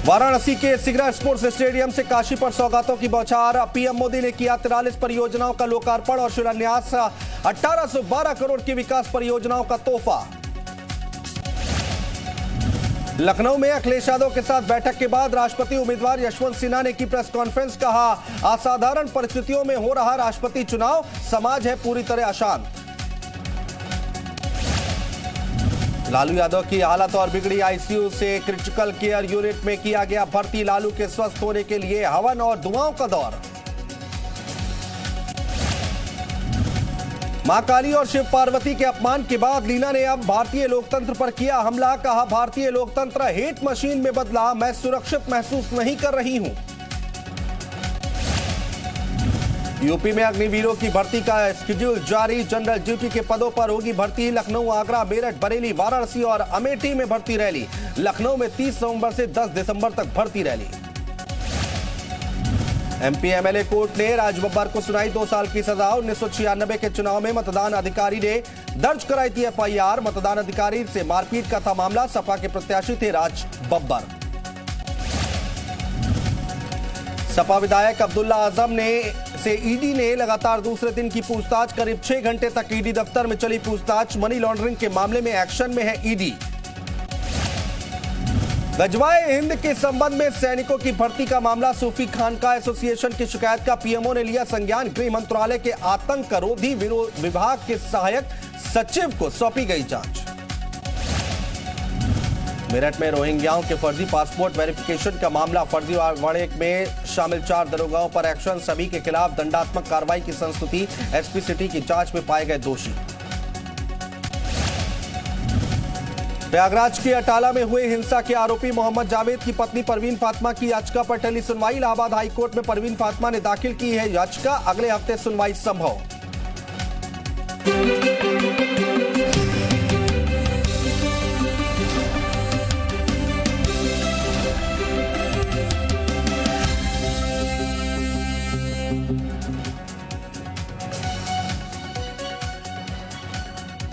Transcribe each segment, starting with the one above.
वाराणसी के Sigra sports stadium से काशी पर सौगातों की बौछार। पीएम मोदी ने किया 43 परियोजनाओं का लोकार्पण और शिलान्यास। 1812 करोड़ की विकास परियोजनाओं का तोहफा। लखनऊ में अखिलेश यादव के साथ बैठक के बाद राष्ट्रपति उम्मीदवार यशवंत सिन्हा ने की प्रेस कॉन्फ्रेंस। कहा, असाधारण परिस्थितियों में हो रहा राष्ट्रपति चुनाव, समाज है पूरी तरह अशांत। लालू यादव की हालत और बिगड़ी, आईसीयू से क्रिटिकल केयर यूनिट में किया गया भर्ती। लालू के स्वस्थ होने के लिए हवन और दुआओं का दौर। मां काली और शिव पार्वती के अपमान के बाद लीना ने अब भारतीय लोकतंत्र पर किया हमला। कहा, भारतीय लोकतंत्र हेट मशीन में बदला, मैं सुरक्षित महसूस नहीं कर रही हूं। यूपी में अग्निवीरों की भर्ती का शेड्यूल जारी। जनरल ड्यूटी के पदों पर होगी भर्ती। लखनऊ, आगरा, मेरठ, बरेली, वाराणसी और अमेठी में भर्ती रैली। लखनऊ में 30 नवंबर से 10 दिसंबर तक भर्ती रैली। एमपी एमएलए कोर्ट ने राज बब्बर को सुनाई 2 साल की सजा। 1996 के चुनाव में मतदान अधिकारी ने दर्ज कराई थी एफआईआर। मतदान अधिकारी से मारपीट का था मामला। सपा के प्रत्याशी थे राज बब्बर। सपा विधायक अब्दुल्ला आजम से ईडी ने लगातार दूसरे दिन की पूछताछ। करीब 6 घंटे तक ईडी दफ्तर में चली पूछताछ। मनी लॉन्ड्रिंग के मामले में एक्शन में है ईडी। गजवाए हिंद के संबंध में सैनिकों की भर्ती का मामला। सूफी खानका एसोसिएशन की शिकायत का पीएमओ ने लिया संज्ञान। गृह मंत्रालय के आतंकरोधी विभाग के सहायक सचिव को सौंपी गई जांच। मेरठ में रोहिंग्याओं के फर्जी पासपोर्ट वेरिफिकेशन का मामला। फर्जीवाड़े में शामिल 4 दरोगाओं पर एक्शन। सभी के खिलाफ दंडात्मक कार्रवाई की संस्तुति। एसपी सिटी की जांच में पाए गए दोषी। प्रयागराज के अटाला में हुए हिंसा के आरोपी मोहम्मद जावेद की पत्नी परवीन फातिमा की याचिका पर टली सुनवाई। इलाहाबाद हाईकोर्ट में परवीन फातिमा ने दाखिल की है याचिका। अगले हफ्ते सुनवाई संभव।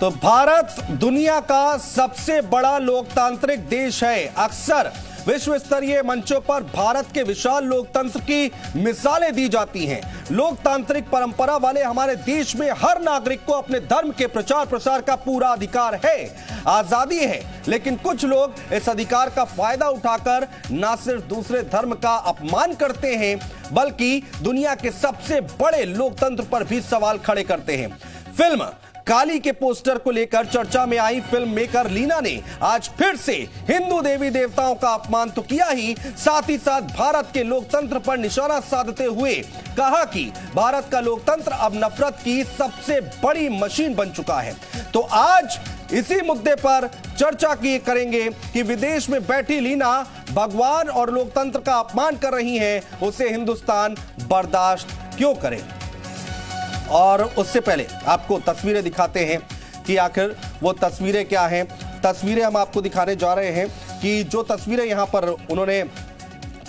तो भारत दुनिया का सबसे बड़ा लोकतांत्रिक देश है। अक्सर विश्व स्तरीय मंचों पर भारत के विशाल लोकतंत्र की मिसालें दी जाती हैं। लोकतांत्रिक परंपरा वाले हमारे देश में हर नागरिक को अपने धर्म के प्रचार प्रसार का पूरा अधिकार है, आजादी है। लेकिन कुछ लोग इस अधिकार का फायदा उठाकर न सिर्फ दूसरे धर्म का अपमान करते हैं, बल्कि दुनिया के सबसे बड़े लोकतंत्र पर भी सवाल खड़े करते हैं। फिल्म काली के पोस्टर को लेकर चर्चा में आई फिल्म मेकर लीना ने आज फिर से हिंदू देवी देवताओं का अपमान तो किया ही, साथ ही साथ भारत के लोकतंत्र पर निशाना साधते हुए कहा कि भारत का लोकतंत्र अब नफरत की सबसे बड़ी मशीन बन चुका है। तो आज इसी मुद्दे पर चर्चा करेंगे कि विदेश में बैठी लीना भगवान और लोकतंत्र का अपमान कर रही हैं, उसे हिंदुस्तान बर्दाश्त क्यों करे। और उससे पहले आपको तस्वीरें दिखाते हैं कि आखिर वो तस्वीरें क्या हैं। तस्वीरें हम आपको दिखाने जा रहे हैं कि जो तस्वीरें यहां पर उन्होंने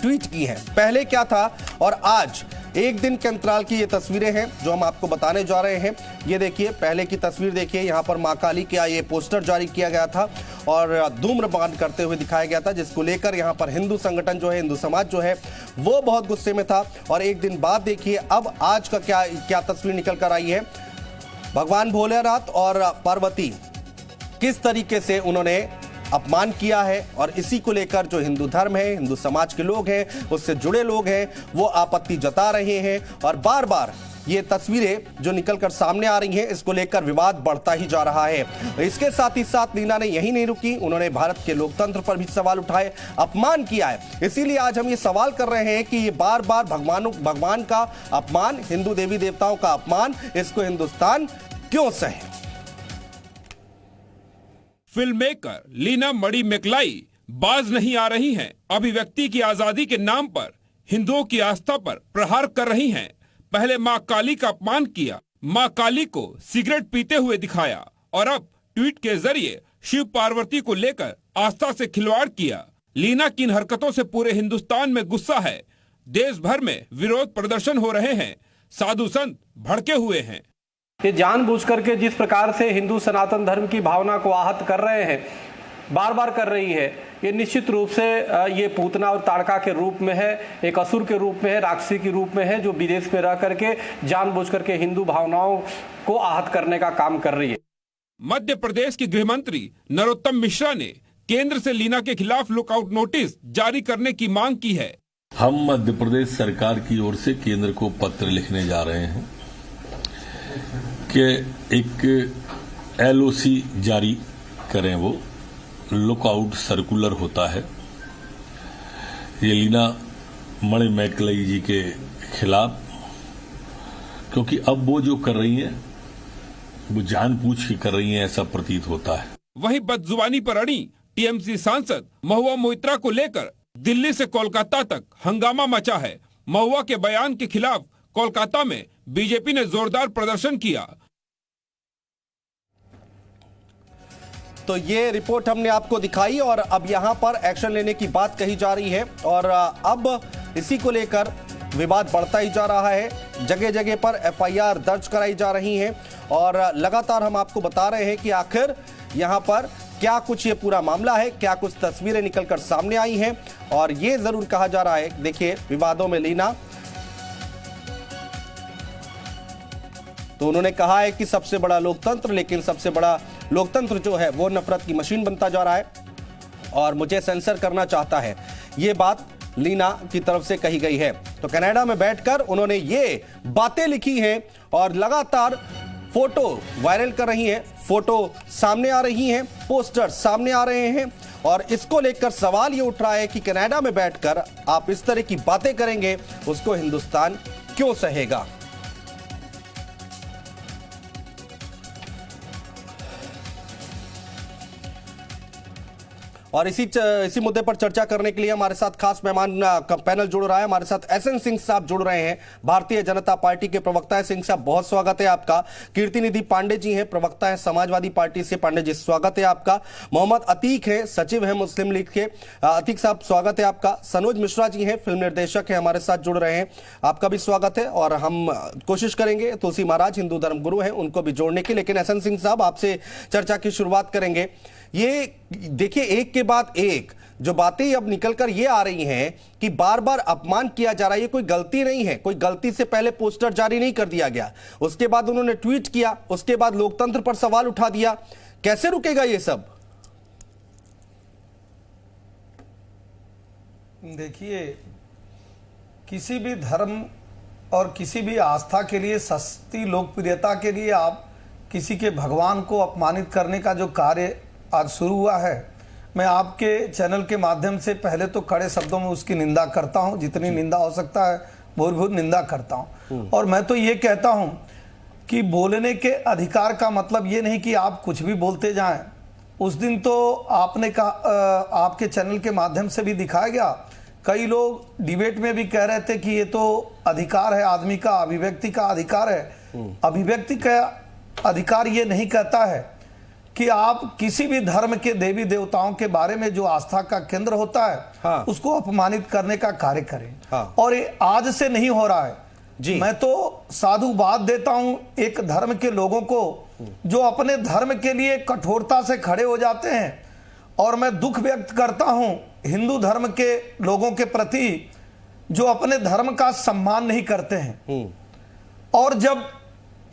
ट्वीट की हैं, पहले क्या था और आज एक दिन के अंतराल की ये तस्वीरें हैं जो हम आपको बताने जा रहे हैं। ये देखिए, पहले की तस्वीर देखिए, यहाँ पर मां काली का ये पोस्टर जारी किया गया था और धूम्रपान करते हुए दिखाया गया था, जिसको लेकर यहाँ पर हिंदू संगठन जो है, हिंदू समाज जो है, वो बहुत गुस्से में था। और एक दिन बाद देखिए अब आज का क्या तस्वीर निकल कर आई है। भगवान भोलेनाथ और पार्वती किस तरीके से उन्होंने अपमान किया है, और इसी को लेकर जो हिंदू धर्म है, हिंदू समाज के लोग हैं, उससे जुड़े लोग हैं, वो आपत्ति जता रहे हैं। और बार बार ये तस्वीरें जो निकलकर सामने आ रही हैं, इसको लेकर विवाद बढ़ता ही जा रहा है। इसके साथ ही साथ लीना ने यही नहीं रुकी, उन्होंने भारत के लोकतंत्र पर भी सवाल उठाए, अपमान किया है। इसीलिए आज हम ये सवाल कर रहे हैं कि ये बार बार भगवान का अपमान, हिंदू देवी देवताओं का अपमान, इसको हिंदुस्तान क्यों सहे। फिल्म मेकर लीना मणि मैकलाई बाज नहीं आ रही हैं। अभिव्यक्ति की आजादी के नाम पर हिंदुओं की आस्था पर प्रहार कर रही हैं। पहले मां काली का अपमान किया, मां काली को सिगरेट पीते हुए दिखाया, और अब ट्वीट के जरिए शिव पार्वती को लेकर आस्था से खिलवाड़ किया। लीना की इन हरकतों से पूरे हिंदुस्तान में गुस्सा है। देश भर में विरोध प्रदर्शन हो रहे हैं। साधु संत भड़के हुए हैं। ये जानबूझकर के जिस प्रकार से हिंदू सनातन धर्म की भावना को आहत कर रहे हैं, बार बार कर रही है, ये निश्चित रूप से ये पूतना और ताड़का के रूप में है, एक असुर के रूप में है, राक्षसी के रूप में है, जो विदेश में रह करके जानबूझ करके हिंदू भावनाओं को आहत करने का काम कर रही है। मध्य प्रदेश की गृह मंत्री नरोत्तम मिश्रा ने केंद्र से लीना के खिलाफ लुकआउट नोटिस जारी करने की मांग की है। हम मध्य प्रदेश सरकार की ओर से केंद्र को पत्र लिखने जा रहे हैं कि एक LOC जारी करें। वो लुकआउट सर्कुलर होता है ये लीना मणि मैकलाई जी के खिलाफ, क्योंकि अब वो जो कर रही हैं वो जानबूझ के कर रही हैं, ऐसा प्रतीत होता है। वहीं बदजुबानी पर अड़ी TMC सांसद महुआ मोइत्रा को लेकर दिल्ली से कोलकाता तक हंगामा मचा है। महुआ के बयान के खिलाफ कोलकाता में बीजेपी ने जोरदार प्रदर्शन किया। तो ये रिपोर्ट हमने आपको दिखाई और अब यहां पर एक्शन लेने की बात कही जा रही है और अब इसी को लेकर विवाद बढ़ता ही जा रहा है। जगह जगह पर FIR दर्ज कराई जा रही हैं और लगातार हम आपको बता रहे हैं कि आखिर यहां पर क्या कुछ ये पूरा मामला है, क्या कुछ तस्वीरें निकलकर सामने आई हैं। और ये जरूर कहा जा रहा है, देखिए विवादों में लीना, तो उन्होंने कहा है कि सबसे बड़ा लोकतंत्र, लेकिन सबसे बड़ा लोकतंत्र जो है वो नफरत की मशीन बनता जा रहा है और मुझे सेंसर करना चाहता है। ये बात लीना की तरफ से कही गई है। तो कनाडा में बैठकर उन्होंने ये बातें लिखी हैं और लगातार फोटो वायरल कर रही हैं, फोटो सामने आ रही हैं, पोस्टर सामने आ रहे हैं और इसको लेकर सवाल ये उठ रहा है कि कनाडा में बैठकर आप इस तरह की बातें करेंगे, उसको हिंदुस्तान क्यों सहेगा। और इसी मुद्दे पर चर्चा करने के लिए हमारे साथ खास मेहमान का पैनल जुड़ रहा है। हमारे साथ SN सिंह साहब जुड़ रहे हैं, भारतीय जनता पार्टी के प्रवक्ता है। सिंह साहब बहुत स्वागत है आपका। कीर्ति निधि पांडे जी हैं, प्रवक्ता है समाजवादी पार्टी से। पांडे जी स्वागत है आपका। मोहम्मद अतीक है, सचिव है मुस्लिम लीग के। अतीक साहब स्वागत है आपका। सनोज मिश्रा जी हैं, फिल्म निर्देशक है, हमारे साथ जुड़ रहे हैं, आपका भी स्वागत है। और हम कोशिश करेंगे तुलसी महाराज हिंदू धर्म गुरु हैं उनको भी जोड़ने की, लेकिन SN सिंह साहब आपसे चर्चा की शुरुआत करेंगे। ये देखिए एक के बाद एक जो बातें अब निकलकर ये आ रही हैं कि बार बार अपमान किया जा रहा है। ये कोई गलती नहीं है, कोई गलती से पहले पोस्टर जारी नहीं कर दिया गया, उसके बाद उन्होंने ट्वीट किया, उसके बाद लोकतंत्र पर सवाल उठा दिया। कैसे रुकेगा ये सब? देखिए, किसी भी धर्म और किसी भी आस्था के लिए, सस्ती लोकप्रियता के लिए आप किसी के भगवान को अपमानित करने का जो कार्य आज शुरू हुआ है, मैं आपके चैनल के माध्यम से पहले तो कड़े शब्दों में उसकी निंदा करता हूं, जितनी निंदा हो सकता है बहुत निंदा करता हूं। और मैं तो ये कहता हूं कि बोलने के अधिकार का मतलब ये नहीं कि आप कुछ भी बोलते जाएं। उस दिन तो आपने कहा, आपके चैनल के माध्यम से भी दिखाया गया, कई लोग डिबेट में भी कह रहे थे कि ये तो अधिकार है आदमी का, अभिव्यक्ति का अधिकार है। अभिव्यक्ति का अधिकार ये नहीं कहता है कि आप किसी भी धर्म के देवी देवताओं के बारे में जो आस्था का केंद्र होता है, हाँ, उसको अपमानित करने का कार्य करें। हाँ, और ये आज से नहीं हो रहा है जी। मैं तो साधुवाद देता हूं एक धर्म के लोगों को जो अपने धर्म के लिए कठोरता से खड़े हो जाते हैं, और मैं दुख व्यक्त करता हूं हिंदू धर्म के लोगों के प्रति जो अपने धर्म का सम्मान नहीं करते हैं। और जब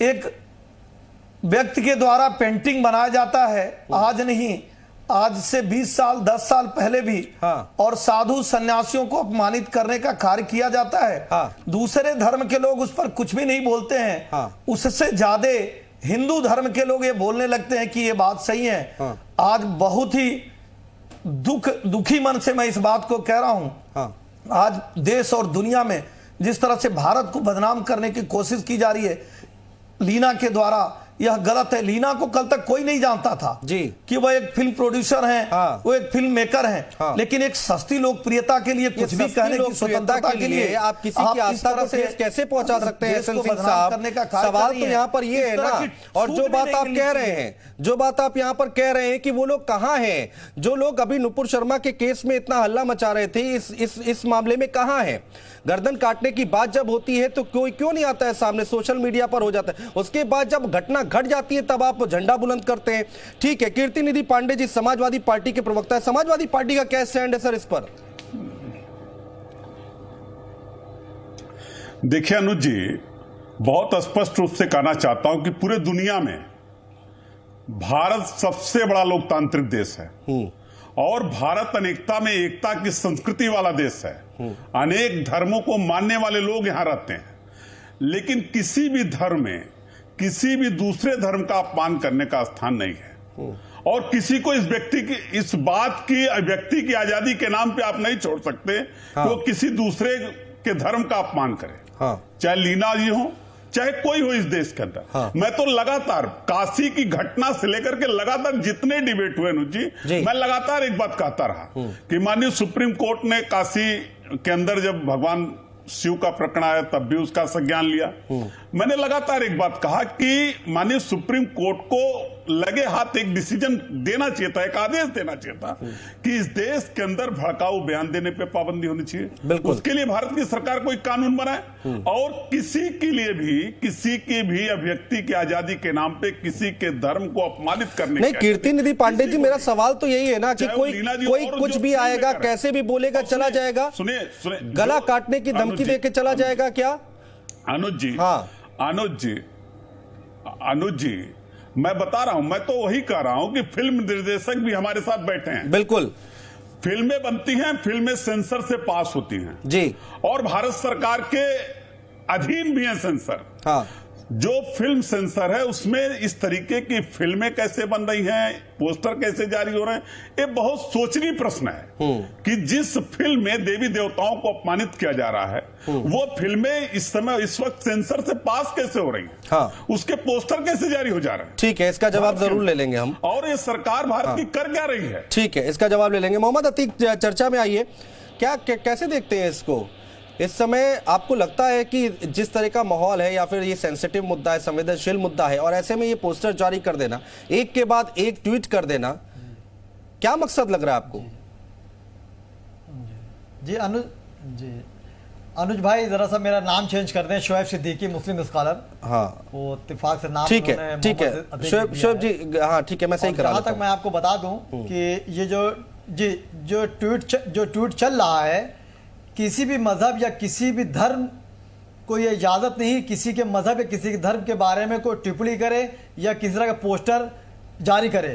एक व्यक्ति के द्वारा पेंटिंग बनाया जाता है, आज नहीं, आज से 20 साल 10 साल पहले भी, हाँ, और साधु सन्यासियों को अपमानित करने का कार्य किया जाता है, हाँ, दूसरे धर्म के लोग उस पर कुछ भी नहीं बोलते हैं, हाँ, उससे ज्यादा हिंदू धर्म के लोग ये बोलने लगते हैं कि ये बात सही है। हाँ, आज बहुत ही दुखी मन से मैं इस बात को कह रहा हूं। हाँ, आज देश और दुनिया में जिस तरह से भारत को बदनाम करने की कोशिश की जा रही है लीना के द्वारा, यह गलत है। लीना को कल तक कोई नहीं जानता था जी कि वह एक फिल्म प्रोड्यूसर हैं, हाँ, वो एक फिल्म मेकर हैं, हाँ, लेकिन एक सस्ती लोकप्रियता के लिए कुछ भी कहने की स्वतंत्रता के लिए आप किसी की आस्था को कैसे पहुंचा सकते हैं? सिंह साहब, सवाल तो यहाँ पर ये है ना, और जो बात आप कह रहे हैं, जो बात आप यहाँ पर कह रहे हैं कि वो लोग कहाँ हैं, जो लोग अभी नुपुर शर्मा के केस में इतना हल्ला मचा रहे थे, इस मामले में कहाँ है? गर्दन काटने की बात जब होती है तो कोई क्यों नहीं आता है सामने, सोशल मीडिया पर हो जाता है। उसके बाद जब घटना घट जाती है तब आप झंडा बुलंद करते हैं। ठीक है, कीर्ति निधि पांडे जी समाजवादी पार्टी के प्रवक्ता है, समाजवादी पार्टी का क्या स्टैंड है सर इस पर? देखिए अनुज जी, बहुत स्पष्ट रूप से कहना चाहता हूं कि पूरे दुनिया में भारत सबसे बड़ा लोकतांत्रिक देश है और भारत अनेकता में एकता की संस्कृति वाला देश है। अनेक धर्मों को मानने वाले लोग यहां रहते हैं, लेकिन किसी भी धर्म में किसी भी दूसरे धर्म का अपमान करने का स्थान नहीं है और किसी को इस बात की व्यक्ति की आजादी के नाम पे आप नहीं छोड़ सकते कि वो किसी दूसरे के धर्म का अपमान करे। चाहे लीना जी हो चाहे कोई हो इस देश के अंदर। मैं तो लगातार काशी की घटना से लेकर के लगातार जितने डिबेट हुए अनुज जी, मैं लगातार एक बात कहता रहा कि माननीय सुप्रीम कोर्ट ने काशी के अंदर जब भगवान शिव का प्रकरण आया तब भी उसका संज्ञान लिया। मैंने लगातार एक बात कहा कि माननीय सुप्रीम कोर्ट को लगे हाथ एक डिसीजन देना चाहिए था, एक आदेश देना चाहिए था कि इस देश के अंदर भड़काऊ बयान देने पे पाबंदी होनी चाहिए। उसके लिए भारत की सरकार कोई कानून बनाए और किसी की भी अभिव्यक्ति की आजादी के नाम पे किसी के धर्म को अपमानित करने नहीं। कीर्ति निधि पांडे जी, मेरा सवाल तो यही है ना कि कोई कुछ भी आएगा, कैसे भी बोलेगा, चला जाएगा, सुनिए गला काटने की धमकी देके चला जाएगा क्या? अनुज जी मैं बता रहा हूं, मैं तो वही कह रहा हूं कि फिल्म निर्देशक भी हमारे साथ बैठे हैं। बिल्कुल, फिल्में बनती हैं, फिल्में सेंसर से पास होती हैं जी, और भारत सरकार के अधीन भी है सेंसर। जो फिल्म सेंसर है उसमें इस तरीके की फिल्में कैसे बन रही हैं, पोस्टर कैसे जारी हो रहे हैं, ये बहुत सोचनीय प्रश्न है कि जिस फिल्म में देवी देवताओं को अपमानित किया जा रहा है वो फिल्में इस वक्त सेंसर से पास कैसे हो रही हैं, उसके पोस्टर कैसे जारी हो जा रहे हैं। ठीक है, इसका जवाब जरूर ले लेंगे हम। और ये सरकार भारत की कर क्या रही है? ठीक है, इसका जवाब ले लेंगे। मोहम्मद अतीक चर्चा में आइए, कैसे देखते हैं इसको? इस समय आपको लगता है कि जिस तरह का माहौल है या फिर ये सेंसिटिव मुद्दा है, संवेदनशील मुद्दा है, और ऐसे में ये पोस्टर जारी कर देना, एक के बाद एक ट्वीट कर देना, क्या मकसद लग रहा है आपको? जी अनुज भाई, जरा सा मेरा नाम चेंज कर दें, शोएब सिद्दीकी, मुस्लिम स्कॉलर। वो इत्तेफाक से नाम ठीक है, ठीक है शोएब जी, हाँ ठीक है, मैं सही करा तक मैं आपको बता दूं कि ये जो ट्वीट चल रहा है, किसी भी मजहब या किसी भी धर्म को ये इजाजत नहीं किसी के मजहब या किसी के धर्म के बारे में कोई टिप्पणी करे या किसी तरह का पोस्टर जारी करे।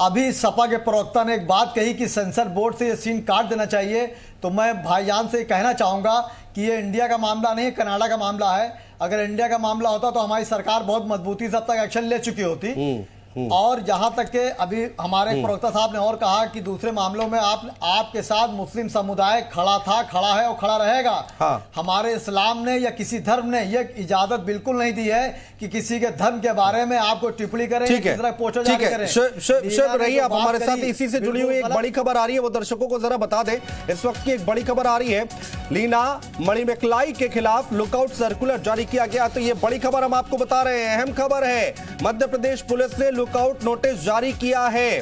अभी सपा के प्रवक्ता ने एक बात कही कि सेंसर बोर्ड से ये सीन काट देना चाहिए, तो मैं भाईजान से कहना चाहूंगा कि ये इंडिया का मामला नहीं, कनाडा का मामला है। अगर इंडिया का मामला होता तो हमारी सरकार बहुत मजबूती से अब तक एक्शन ले चुकी होती। और जहां तक के अभी हमारे प्रवक्ता साहब ने और कहा कि दूसरे मामलों में आपके साथ मुस्लिम समुदाय खड़ा था, खड़ा है और खड़ा रहेगा। हमारे इस्लाम ने या किसी धर्म ने यह इजाजत बिल्कुल नहीं दी है कि किसी के धर्म के बारे में आपको टिप्पणी करें, पोस्टर जारी करें। शोएब रहिए आप हमारे साथ, इसी से जुड़ी हुई एक बड़ी खबर आ रही है, वो दर्शकों को जरा बता दें। इस वक्त की एक बड़ी खबर आ रही है, लीना मणिमेकलाई के खिलाफ लुकआउट सर्कुलर जारी किया गया। तो ये बड़ी खबर हम आपको बता रहे हैं, अहम खबर है। मध्य प्रदेश पुलिस ने लुकआउट नोटिस जारी किया है।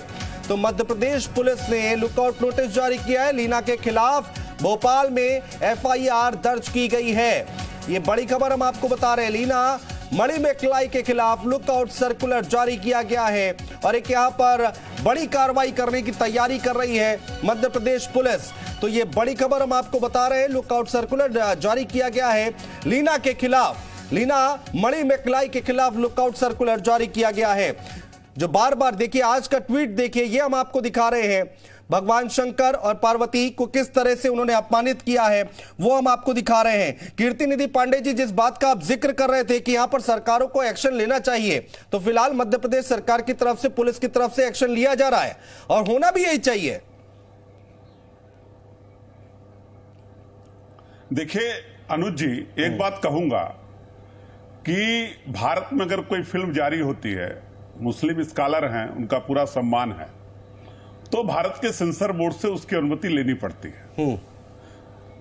तो मध्य प्रदेश पुलिस ने लुकआउट नोटिस जारी किया है, लीना के खिलाफ भोपाल में एफआईआर दर्ज की गई है। ये बड़ी खबर हम आपको बता रहे हैं, लीना मणिमेकलाई के खिलाफ लुकआउट सर्कुलर जारी किया गया है और एक यहां पर बड़ी कार्रवाई करने की तैयारी कर रही है मध्य प्रदेश पुलिस। तो ये बड़ी खबर हम आपको बता रहे हैं, लुकआउट सर्कुलर जारी किया गया है लीना के खिलाफ, लीना मणिमेकलाई के खिलाफ लुकआउट सर्कुलर जारी किया गया है। जो बार बार देखिए, आज का ट्वीट देखिए, ये हम आपको दिखा रहे हैं, भगवान शंकर और पार्वती को किस तरह से उन्होंने अपमानित किया है वो हम आपको दिखा रहे हैं। कीर्ति निधि पांडे जी, जिस बात का आप जिक्र कर रहे थे कि यहां पर सरकारों को एक्शन लेना चाहिए, तो फिलहाल मध्य प्रदेश सरकार की तरफ से, पुलिस की तरफ से एक्शन लिया जा रहा है और होना भी यही चाहिए। देखिए अनुज जी, एक बात कहूंगा कि भारत में अगर कोई फिल्म जारी होती है, मुस्लिम स्कॉलर हैं, उनका पूरा सम्मान है, तो भारत के सेंसर बोर्ड से उसकी अनुमति लेनी पड़ती है।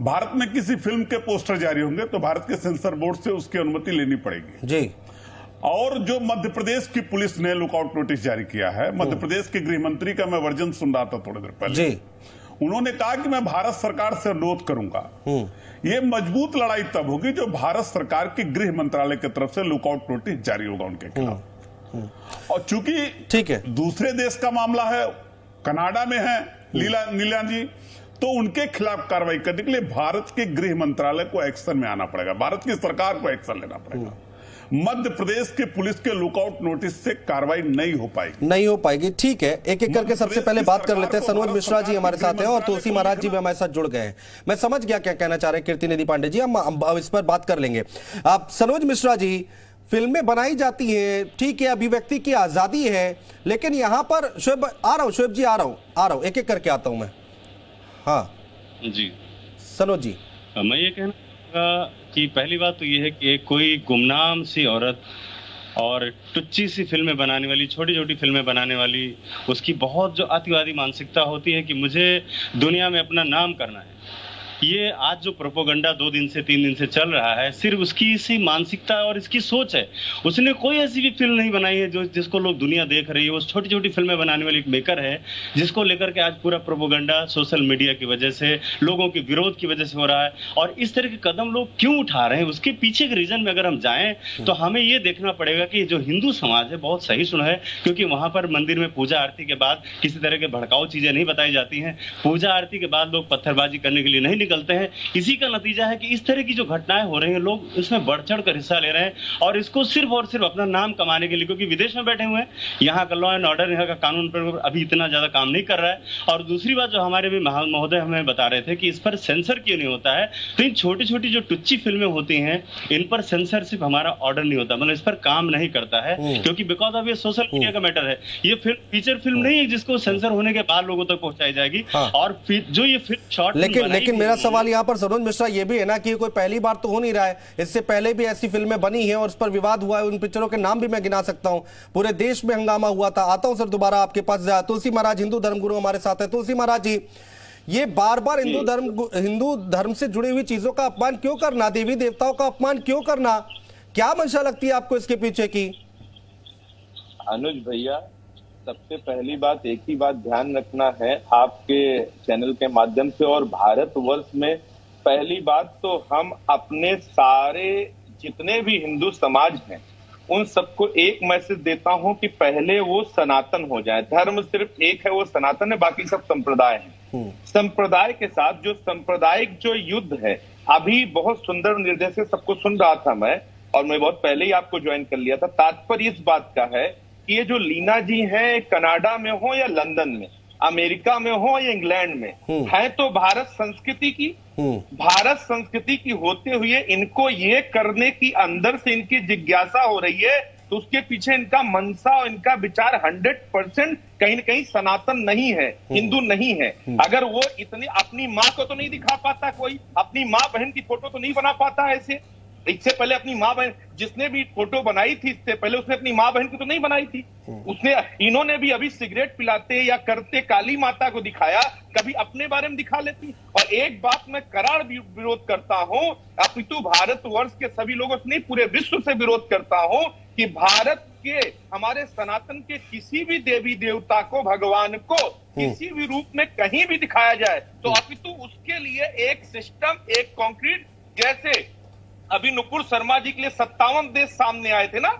भारत में किसी फिल्म के पोस्टर जारी होंगे तो भारत के सेंसर बोर्ड से उसकी अनुमति लेनी पड़ेगी जी। और जो मध्य प्रदेश की पुलिस ने लुकआउट नोटिस जारी किया है, मध्य प्रदेश के गृह मंत्री का मैं वर्जन सुन रहा था थोड़ी देर पहले जी। उन्होंने कहा कि मैं भारत सरकार से अनुरोध करूंगा। ये मजबूत लड़ाई तब होगी जो भारत सरकार के गृह मंत्रालय की तरफ से लुकआउट नोटिस जारी होगा उनके खिलाफ। और चूंकि ठीक है, दूसरे देश का मामला है, कनाडा में है नीला जी, तो उनके खिलाफ कार्रवाई करने के लिए भारत के गृह मंत्रालय को एक्शन में आना पड़ेगा, भारत की सरकार को एक्शन लेना पड़ेगा। मध्य प्रदेश के पुलिस के लुकआउट नोटिस से कार्रवाई नहीं हो पाएगी। ठीक है, एक एक करके सबसे पहले बात कर लेते हैं। सनोज मिश्रा जी हमारे साथ हैं और तुलसी महाराज जी भी हमारे साथ जुड़ गए हैं। मैं समझ गया क्या कहना चाह रहे हैं कीर्ति निधि पांडे जी, हम इस पर बात कर लेंगे। आप सनोज मिश्रा जी, फिल्में बनाई जाती है, ठीक है, अभिव्यक्ति की आजादी है, लेकिन यहां पर शोएब जी आ रहा हूं, एक एक करके आता हूं मैं। हाँ जी सनोज जी, मैं ये कहना चाहूंगा कि पहली बात तो ये है कि कोई गुमनाम सी औरत और टुच्ची सी फिल्में बनाने वाली, छोटी छोटी फिल्में बनाने वाली, उसकी बहुत जो अतिवादी मानसिकता होती है कि मुझे दुनिया में अपना नाम करना है, ये आज जो प्रोपोगंडा 2 दिन से 3 दिन से चल रहा है, सिर्फ उसकी इसी मानसिकता और इसकी सोच है। उसने कोई ऐसी भी फिल्म नहीं बनाई है जो जिसको लोग दुनिया देख रही है। वो छोटी छोटी फिल्में बनाने वाली एक मेकर है, जिसको लेकर के आज पूरा प्रोपोगंडा सोशल मीडिया की वजह से, लोगों के विरोध की वजह से हो रहा है। और इस तरह के कदम लोग क्यों उठा रहे हैं, उसके पीछे के रीजन में अगर हम जाएं तो हमें ये देखना पड़ेगा कि जो हिंदू समाज है बहुत सही सुना है, क्योंकि वहां पर मंदिर में पूजा आरती के बाद किसी तरह के भड़काऊ चीजें नहीं बताई जाती हैं। पूजा आरती के बाद लोग पत्थरबाजी करने के लिए नहीं निकलते हैं। इसी का नतीजा है कि इस तरह की जो घटनाएं हो रही हैं, लोग इसमें बढ़ चढ़ कर हिस्सा ले रहे हैं और इसको सिर्फ और सिर्फ अपना नाम कमाने के लिए, क्योंकि विदेश में बैठे हुए हैं, यहाँ का लॉ एंड ऑर्डर, यहाँ का कानून पर अभी इतना ज्यादा काम नहीं कर रहा है। और दूसरी बात जो हमारे भी महोदय हमें बता रहे थे कि इस पर सेंसर क्यों नहीं होता है, तो इन छोटी छोटी जो टुच्ची फिल्में होती हैं, इन पर सेंसरशिप हमारा ऑर्डर नहीं होता, मतलब इस पर काम नहीं करता है, क्योंकि बिकॉज ऑफ ये सोशल मीडिया का मैटर है। ये फिल्म फीचर फिल्म नहीं है जिसको सेंसर होने के बाद लोगों तक पहुंचाई जाएगी। और जो ये फिल्म शॉर्ट, लेकिन मेरा सवाल यहाँ पर सनोज मिश्रा ये भी है ना कि कोई पहली बार तो हो नहीं रहा है, इससे पहले भी ऐसी फिल्में बनी हैं और उस पर विवाद हुआ है। उन पिक्चरों के नाम भी मैं गिना सकता हूं, पूरे देश में हंगामा हुआ था। आता हूं सर दोबारा आपके पास। तुलसी महाराज हिंदू धर्मगुरु हमारे साथ है। तुलसी महाराज जी, ये बार बार हिंदू धर्म से जुड़ी हुई चीजों का अपमान क्यों करना, देवी देवताओं का अपमान क्यों करना, क्या मंशा लगती है आपको इसके पीछे की? अनुज भैया, सबसे पहली बात, एक ही बात ध्यान रखना है आपके चैनल के माध्यम से और भारतवर्ष में, पहली बात तो हम अपने सारे जितने भी हिंदू समाज हैं उन सबको एक मैसेज देता हूं कि पहले वो सनातन हो जाए। धर्म सिर्फ एक है, वो सनातन है, बाकी सब संप्रदाय हैं। संप्रदाय के साथ जो सांप्रदायिक जो युद्ध है, अभी बहुत सुंदर निर्देश से सबको सुन रहा था मैं, और मैं बहुत पहले ही आपको ज्वाइन कर लिया था। तात्पर्य इस बात का है कि ये जो लीना जी हैं, कनाडा में हो या लंदन में, अमेरिका में हो या इंग्लैंड में, है तो भारत संस्कृति की, भारत संस्कृति की होते हुए इनको ये करने की अंदर से इनकी जिज्ञासा हो रही है, तो उसके पीछे इनका मनसा और इनका विचार 100% कहीं न कहीं सनातन नहीं है, हिंदू नहीं है। अगर वो इतनी अपनी माँ को तो नहीं दिखा पाता, कोई अपनी माँ बहन की फोटो तो नहीं बना पाता ऐसे। इससे पहले अपनी माँ बहन, जिसने भी फोटो बनाई थी इससे पहले, उसने अपनी माँ बहन की तो नहीं बनाई थी। उसने, इन्होंने भी अभी सिगरेट पिलाते या करते काली माता को दिखाया, कभी अपने बारे में दिखा लेती। और एक बात मैं करार विरोध करता हूं, अपितु भारतवर्ष के सभी लोगों से नहीं, पूरे विश्व से विरोध करता हूं कि भारत के, हमारे सनातन के किसी भी देवी देवता को, भगवान को किसी भी रूप में कहीं भी दिखाया जाए तो अपितु उसके लिए एक सिस्टम, एक कॉन्क्रीट, जैसे अभी नुपुर शर्मा जी के लिए 57 देश सामने आए थे ना,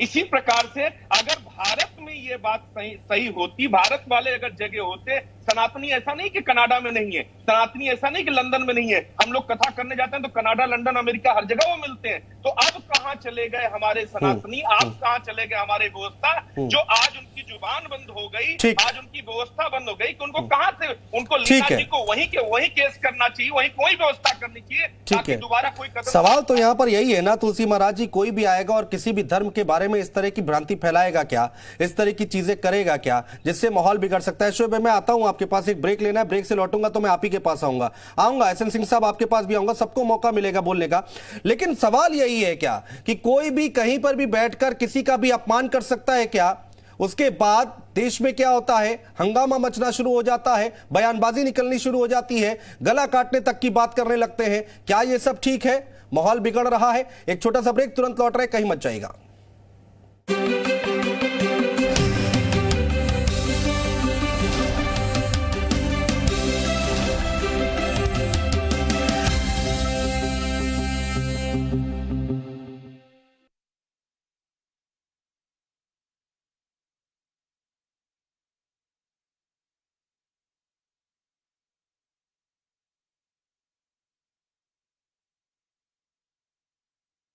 इसी प्रकार से अगर भारत में ये बात सही होती, भारत वाले अगर जगह होते, सनातनी ऐसा नहीं कि कनाडा में नहीं है, सनातनी ऐसा नहीं कि लंदन में नहीं है, हम लोग कथा करने जाते हैं तो कनाडा, लंदन, अमेरिका हर जगह वो मिलते हैं। तो अब कहां चले गए हमारे सनातनी, आप कहां चले गए हमारे व्यवस्था, जो आज उनकी जुबान बंद हो गई, आज उनकी व्यवस्था बंद हो गई, तो उनको कहां से, उनको लीना जी को वहीं के वहीं केस करना चाहिए, वहीं कोई व्यवस्था करनी चाहिए ताकि दोबारा कोई कदम। सवाल तो यहाँ पर यही है ना तुलसी महाराज जी, कोई भी आएगा और किसी भी धर्म के बारे में इस तरह की भ्रांति फैलाएगा क्या, इस तरह की चीजें करेगा क्या, जिससे माहौल बिगड़ सकता है। शोएब, मैं आता हूं आपके पास, एक ब्रेक लेना है, ब्रेक से लौटूंगा तो मैं आप ही के पास आऊंगा, एसएन सिंह साहब आपके पास भी आऊंगा, सबको मौका मिलेगा बोलने का। लेकिन सवाल यही है क्या कि कोई भी कहीं पर भी बैठकर किसी का भी अपमान कर सकता है क्या? उसके बाद देश में क्या होता है, हंगामा मचना शुरू हो जाता है, बयानबाजी निकलनी शुरू हो जाती है, गला काटने तक की बात करने लगते हैं। क्या ये सब ठीक है? माहौल बिगड़ रहा है। एक छोटा सा ब्रेक, तुरंत लौट रहे, कहीं मत जाइएगा।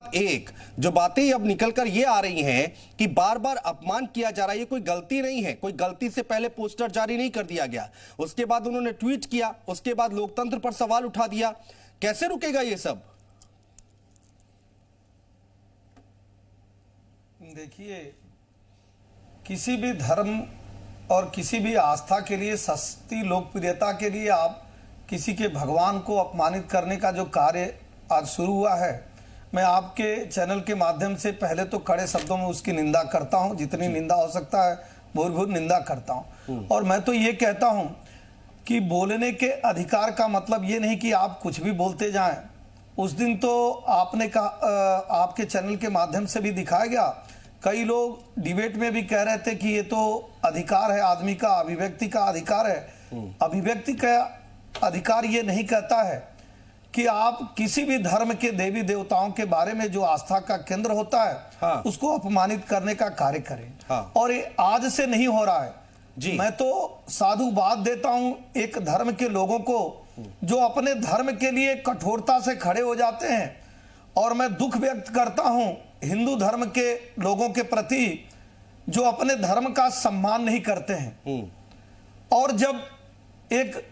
एक जो बातें अब निकलकर ये आ रही हैं कि बार बार अपमान किया जा रहा है, ये कोई गलती नहीं है, कोई गलती से पहले पोस्टर जारी नहीं कर दिया गया, उसके बाद उन्होंने ट्वीट किया, उसके बाद लोकतंत्र पर सवाल उठा दिया। कैसे रुकेगा ये सब? देखिए, किसी भी धर्म और किसी भी आस्था के लिए, सस्ती लोकप्रियता के लिए आप किसी के भगवान को अपमानित करने का जो कार्य आज शुरू हुआ है, मैं आपके चैनल के माध्यम से पहले तो कड़े शब्दों में उसकी निंदा करता हूं, जितनी निंदा हो सकता है बहुत निंदा करता हूं। और मैं तो ये कहता हूं कि बोलने के अधिकार का मतलब ये नहीं कि आप कुछ भी बोलते जाएं। उस दिन तो आपने कहा, आपके चैनल के माध्यम से भी दिखाया गया, कई लोग डिबेट में भी कह रहे थे कि ये तो अधिकार है आदमी का, अभिव्यक्ति का अधिकार है। अभिव्यक्ति का अधिकार ये नहीं कहता है कि आप किसी भी धर्म के देवी देवताओं के बारे में जो आस्था का केंद्र होता है, हाँ। उसको अपमानित करने का कार्य करें। हाँ। और ये आज से नहीं हो रहा है जी। मैं तो साधुवाद देता हूं एक धर्म के लोगों को जो अपने धर्म के लिए कठोरता से खड़े हो जाते हैं, और मैं दुख व्यक्त करता हूं हिंदू धर्म के लोगों के प्रति जो अपने धर्म का सम्मान नहीं करते हैं। और जब एक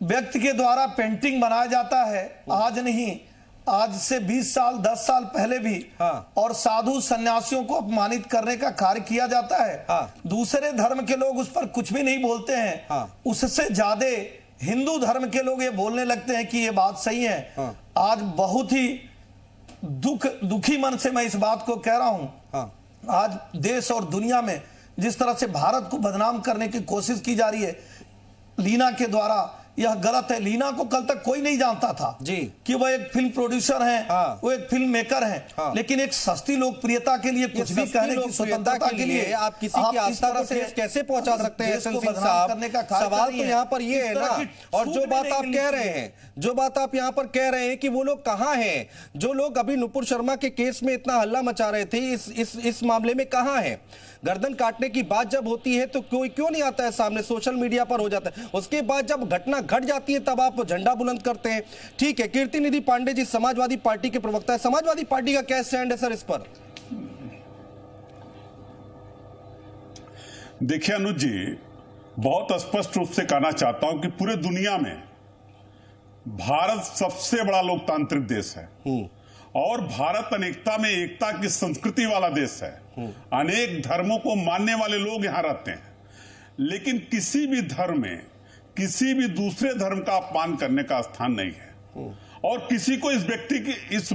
व्यक्ति के द्वारा पेंटिंग बनाया जाता है, आज नहीं, आज से 20 साल 10 साल पहले भी, हाँ। और साधु सन्यासियों को अपमानित करने का कार्य किया जाता है, हाँ। दूसरे धर्म के लोग उस पर कुछ भी नहीं बोलते हैं, हाँ। उससे ज्यादा हिंदू धर्म के लोग ये बोलने लगते हैं कि ये बात सही है। हाँ। आज बहुत ही दुखी मन से मैं इस बात को कह रहा हूं। हाँ। आज देश और दुनिया में जिस तरह से भारत को बदनाम करने की कोशिश की जा रही है लीना के द्वारा, यह गलत है। लीना को कल तक कोई नहीं जानता था जी कि वह एक फिल्म प्रोड्यूसर हैं, हाँ। वो एक फिल्म मेकर हैं, हाँ। लेकिन एक सस्ती लोकप्रियता के लिए कुछ भी कहने की स्वतंत्रता के लिए आप किसी की आस्था को ठेस कैसे पहुंचा सकते हैं? सिंह साहब, सवाल तो यहाँ पर ये है ना, और जो बात आप कह रहे हैं, जो बात आप यहाँ पर कह रहे हैं कि वो लोग कहाँ हैं, जो लोग अभी नुपुर शर्मा के केस में इतना हल्ला मचा रहे थे, इस मामले में कहाँ है? गर्दन काटने की बात जब होती है तो कोई क्यों नहीं आता है सामने, सोशल मीडिया पर हो जाता है। उसके बाद जब घटना घट जाती है तब आप झंडा बुलंद करते हैं। ठीक है, कीर्ति निधि पांडे जी समाजवादी पार्टी के प्रवक्ता है, समाजवादी पार्टी का क्या स्टैंड है सर इस पर? देखिए अनुज जी, बहुत स्पष्ट रूप से कहना चाहता हूं कि पूरे दुनिया में भारत सबसे बड़ा लोकतांत्रिक देश है, और भारत अनेकता में एकता की संस्कृति वाला देश है। अनेक धर्मों को मानने वाले लोग यहां रहते हैं, लेकिन किसी भी धर्म में किसी भी दूसरे धर्म का अपमान करने का स्थान नहीं है। और किसी को इस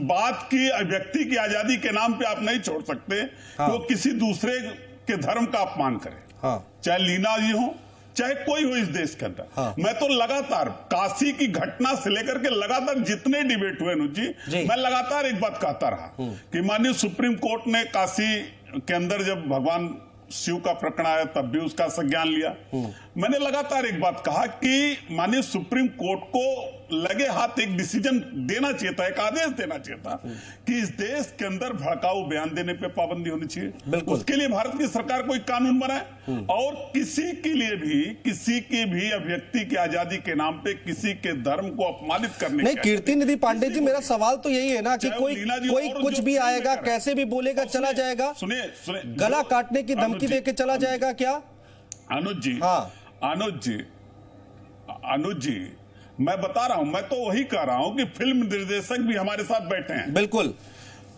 बात की व्यक्ति की आजादी के नाम पे आप नहीं छोड़ सकते। हाँ। वो किसी दूसरे के धर्म का अपमान करे। हाँ। चाहे लीना जी हो, चाहे कोई हो इस देश के अंदर। हाँ। मैं तो लगातार काशी की घटना से लेकर के लगातार जितने डिबेट हुए अनुज जी, मैं लगातार एक बात कहता रहा कि माननीय सुप्रीम कोर्ट ने काशी के अंदर जब भगवान शिव का प्रकरण आया तब भी उसका संज्ञान लिया। मैंने लगातार एक बात कहा कि माननीय सुप्रीम कोर्ट को लगे हाथ एक डिसीजन देना चाहिए था, एक आदेश देना चाहिए था कि इस देश के अंदर भड़काऊ बयान देने पे पाबंदी होनी चाहिए। उसके लिए भारत की सरकार कोई कानून बनाए, और किसी के लिए भी, किसी की भी अभिव्यक्ति की आजादी के नाम पे किसी के धर्म को अपमानित करने नहीं। कीर्ति निधि पांडे जी, मेरा सवाल तो यही है ना कि कोई कुछ भी आएगा, कैसे भी बोलेगा, चला जाएगा, सुनिए, गला काटने की धमकी देके चला जाएगा क्या? अनुज जी, हाँ। अनुज जी, मैं बता रहा हूं, मैं तो वही कह रहा हूं कि फिल्म निर्देशक भी हमारे साथ बैठे हैं। बिल्कुल,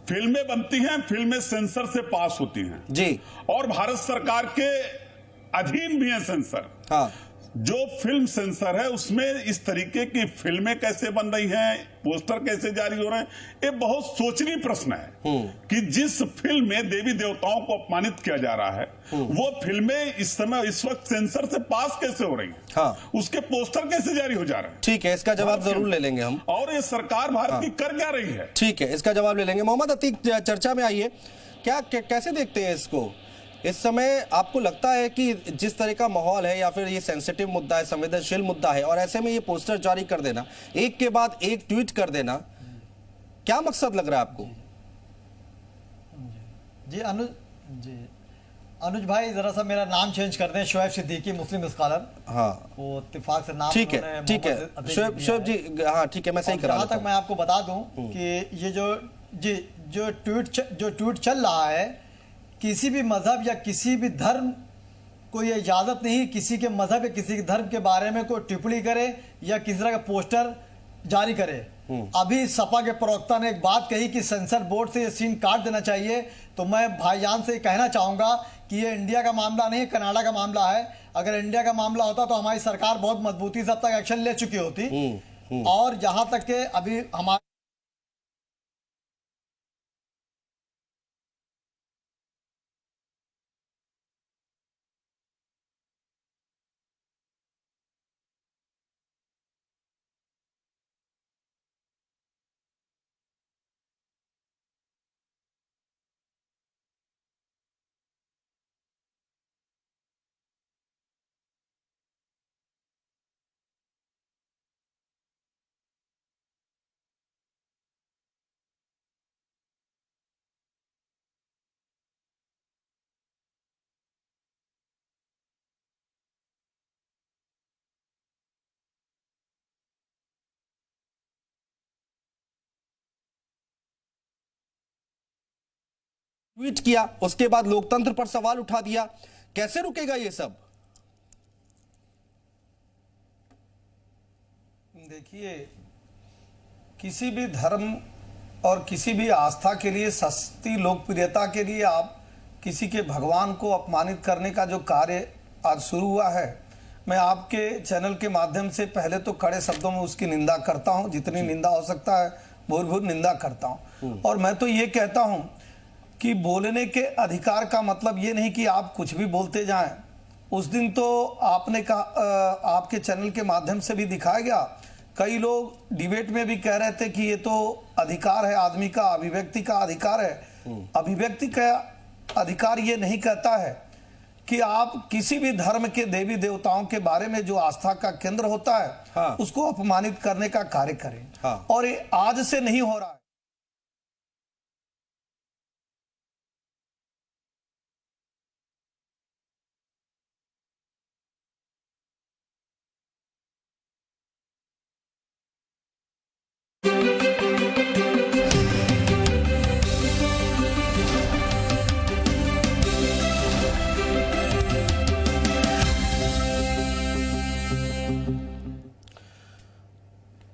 फिल्में बनती हैं, फिल्में सेंसर से पास होती हैं जी, और भारत सरकार के अधीन भी है सेंसर। हाँ। जो फिल्म सेंसर है उसमें इस तरीके की फिल्में कैसे बन रही हैं, पोस्टर कैसे जारी हो रहे हैं, ये बहुत सोचनीय प्रश्न है कि जिस फिल्म में देवी देवताओं को अपमानित किया जा रहा है, वो फिल्में इस समय इस वक्त सेंसर से पास कैसे हो रही हैं? हाँ। उसके पोस्टर कैसे जारी हो जा रहे हैं? ठीक है, इसका जवाब जरूर ले लेंगे हम। और ये सरकार भारत की कर क्या रही है? ठीक है, इसका जवाब ले लेंगे। मोहम्मद अतीक, चर्चा में आइए, कैसे देखते हैं इसको? इस समय आपको लगता है कि जिस तरह का माहौल है, या फिर ये सेंसिटिव मुद्दा है, संवेदनशील मुद्दा है, और ऐसे में ये पोस्टर जारी कर देना, एक के बाद एक ट्वीट कर देना, क्या मकसद लग रहा है आपको? जी अनुज भाई, जरा सा मेरा नाम चेंज कर दें, शोएब सिद्दीकी, मुस्लिम स्कॉलर। हाँ, वो इत्तेफाक से नाम। ठीक है, शोएब जी, हाँ ठीक है, मैं सही करा देता हूं। मैं आपको बता दूं कि ये जी जो ट्वीट चल रहा है, किसी भी मजहब या किसी भी धर्म को ये इजाजत नहीं किसी के मजहब या किसी के धर्म के बारे में कोई टिप्पणी करे या किसी तरह का पोस्टर जारी करे। अभी सपा के प्रवक्ता ने एक बात कही कि सेंसर बोर्ड से ये सीन काट देना चाहिए, तो मैं भाईजान से कहना चाहूंगा कि ये इंडिया का मामला नहीं, कनाडा का मामला है। अगर इंडिया का मामला होता तो हमारी सरकार बहुत मजबूती से अब तक एक्शन ले चुकी होती। और जहां तक के अभी हमारे ट्वीट किया, उसके बाद लोकतंत्र पर सवाल उठा दिया। कैसे रुकेगा ये सब? देखिए, किसी भी धर्म और किसी भी आस्था के लिए, सस्ती लोकप्रियता के लिए आप किसी के भगवान को अपमानित करने का जो कार्य आज शुरू हुआ है, मैं आपके चैनल के माध्यम से पहले तो कड़े शब्दों में उसकी निंदा करता हूं, जितनी निंदा हो सकता है भूल निंदा करता हूं। और मैं तो ये कहता हूं कि बोलने के अधिकार का मतलब ये नहीं कि आप कुछ भी बोलते जाएं। उस दिन तो आपने कहा, आपके चैनल के माध्यम से भी दिखाया गया, कई लोग डिबेट में भी कह रहे थे कि ये तो अधिकार है आदमी का, अभिव्यक्ति का अधिकार है। अभिव्यक्ति का अधिकार ये नहीं कहता है कि आप किसी भी धर्म के देवी देवताओं के बारे में जो आस्था का केंद्र होता है, हाँ। उसको अपमानित करने का कार्य करें। हाँ। और ये आज से नहीं हो रहा है।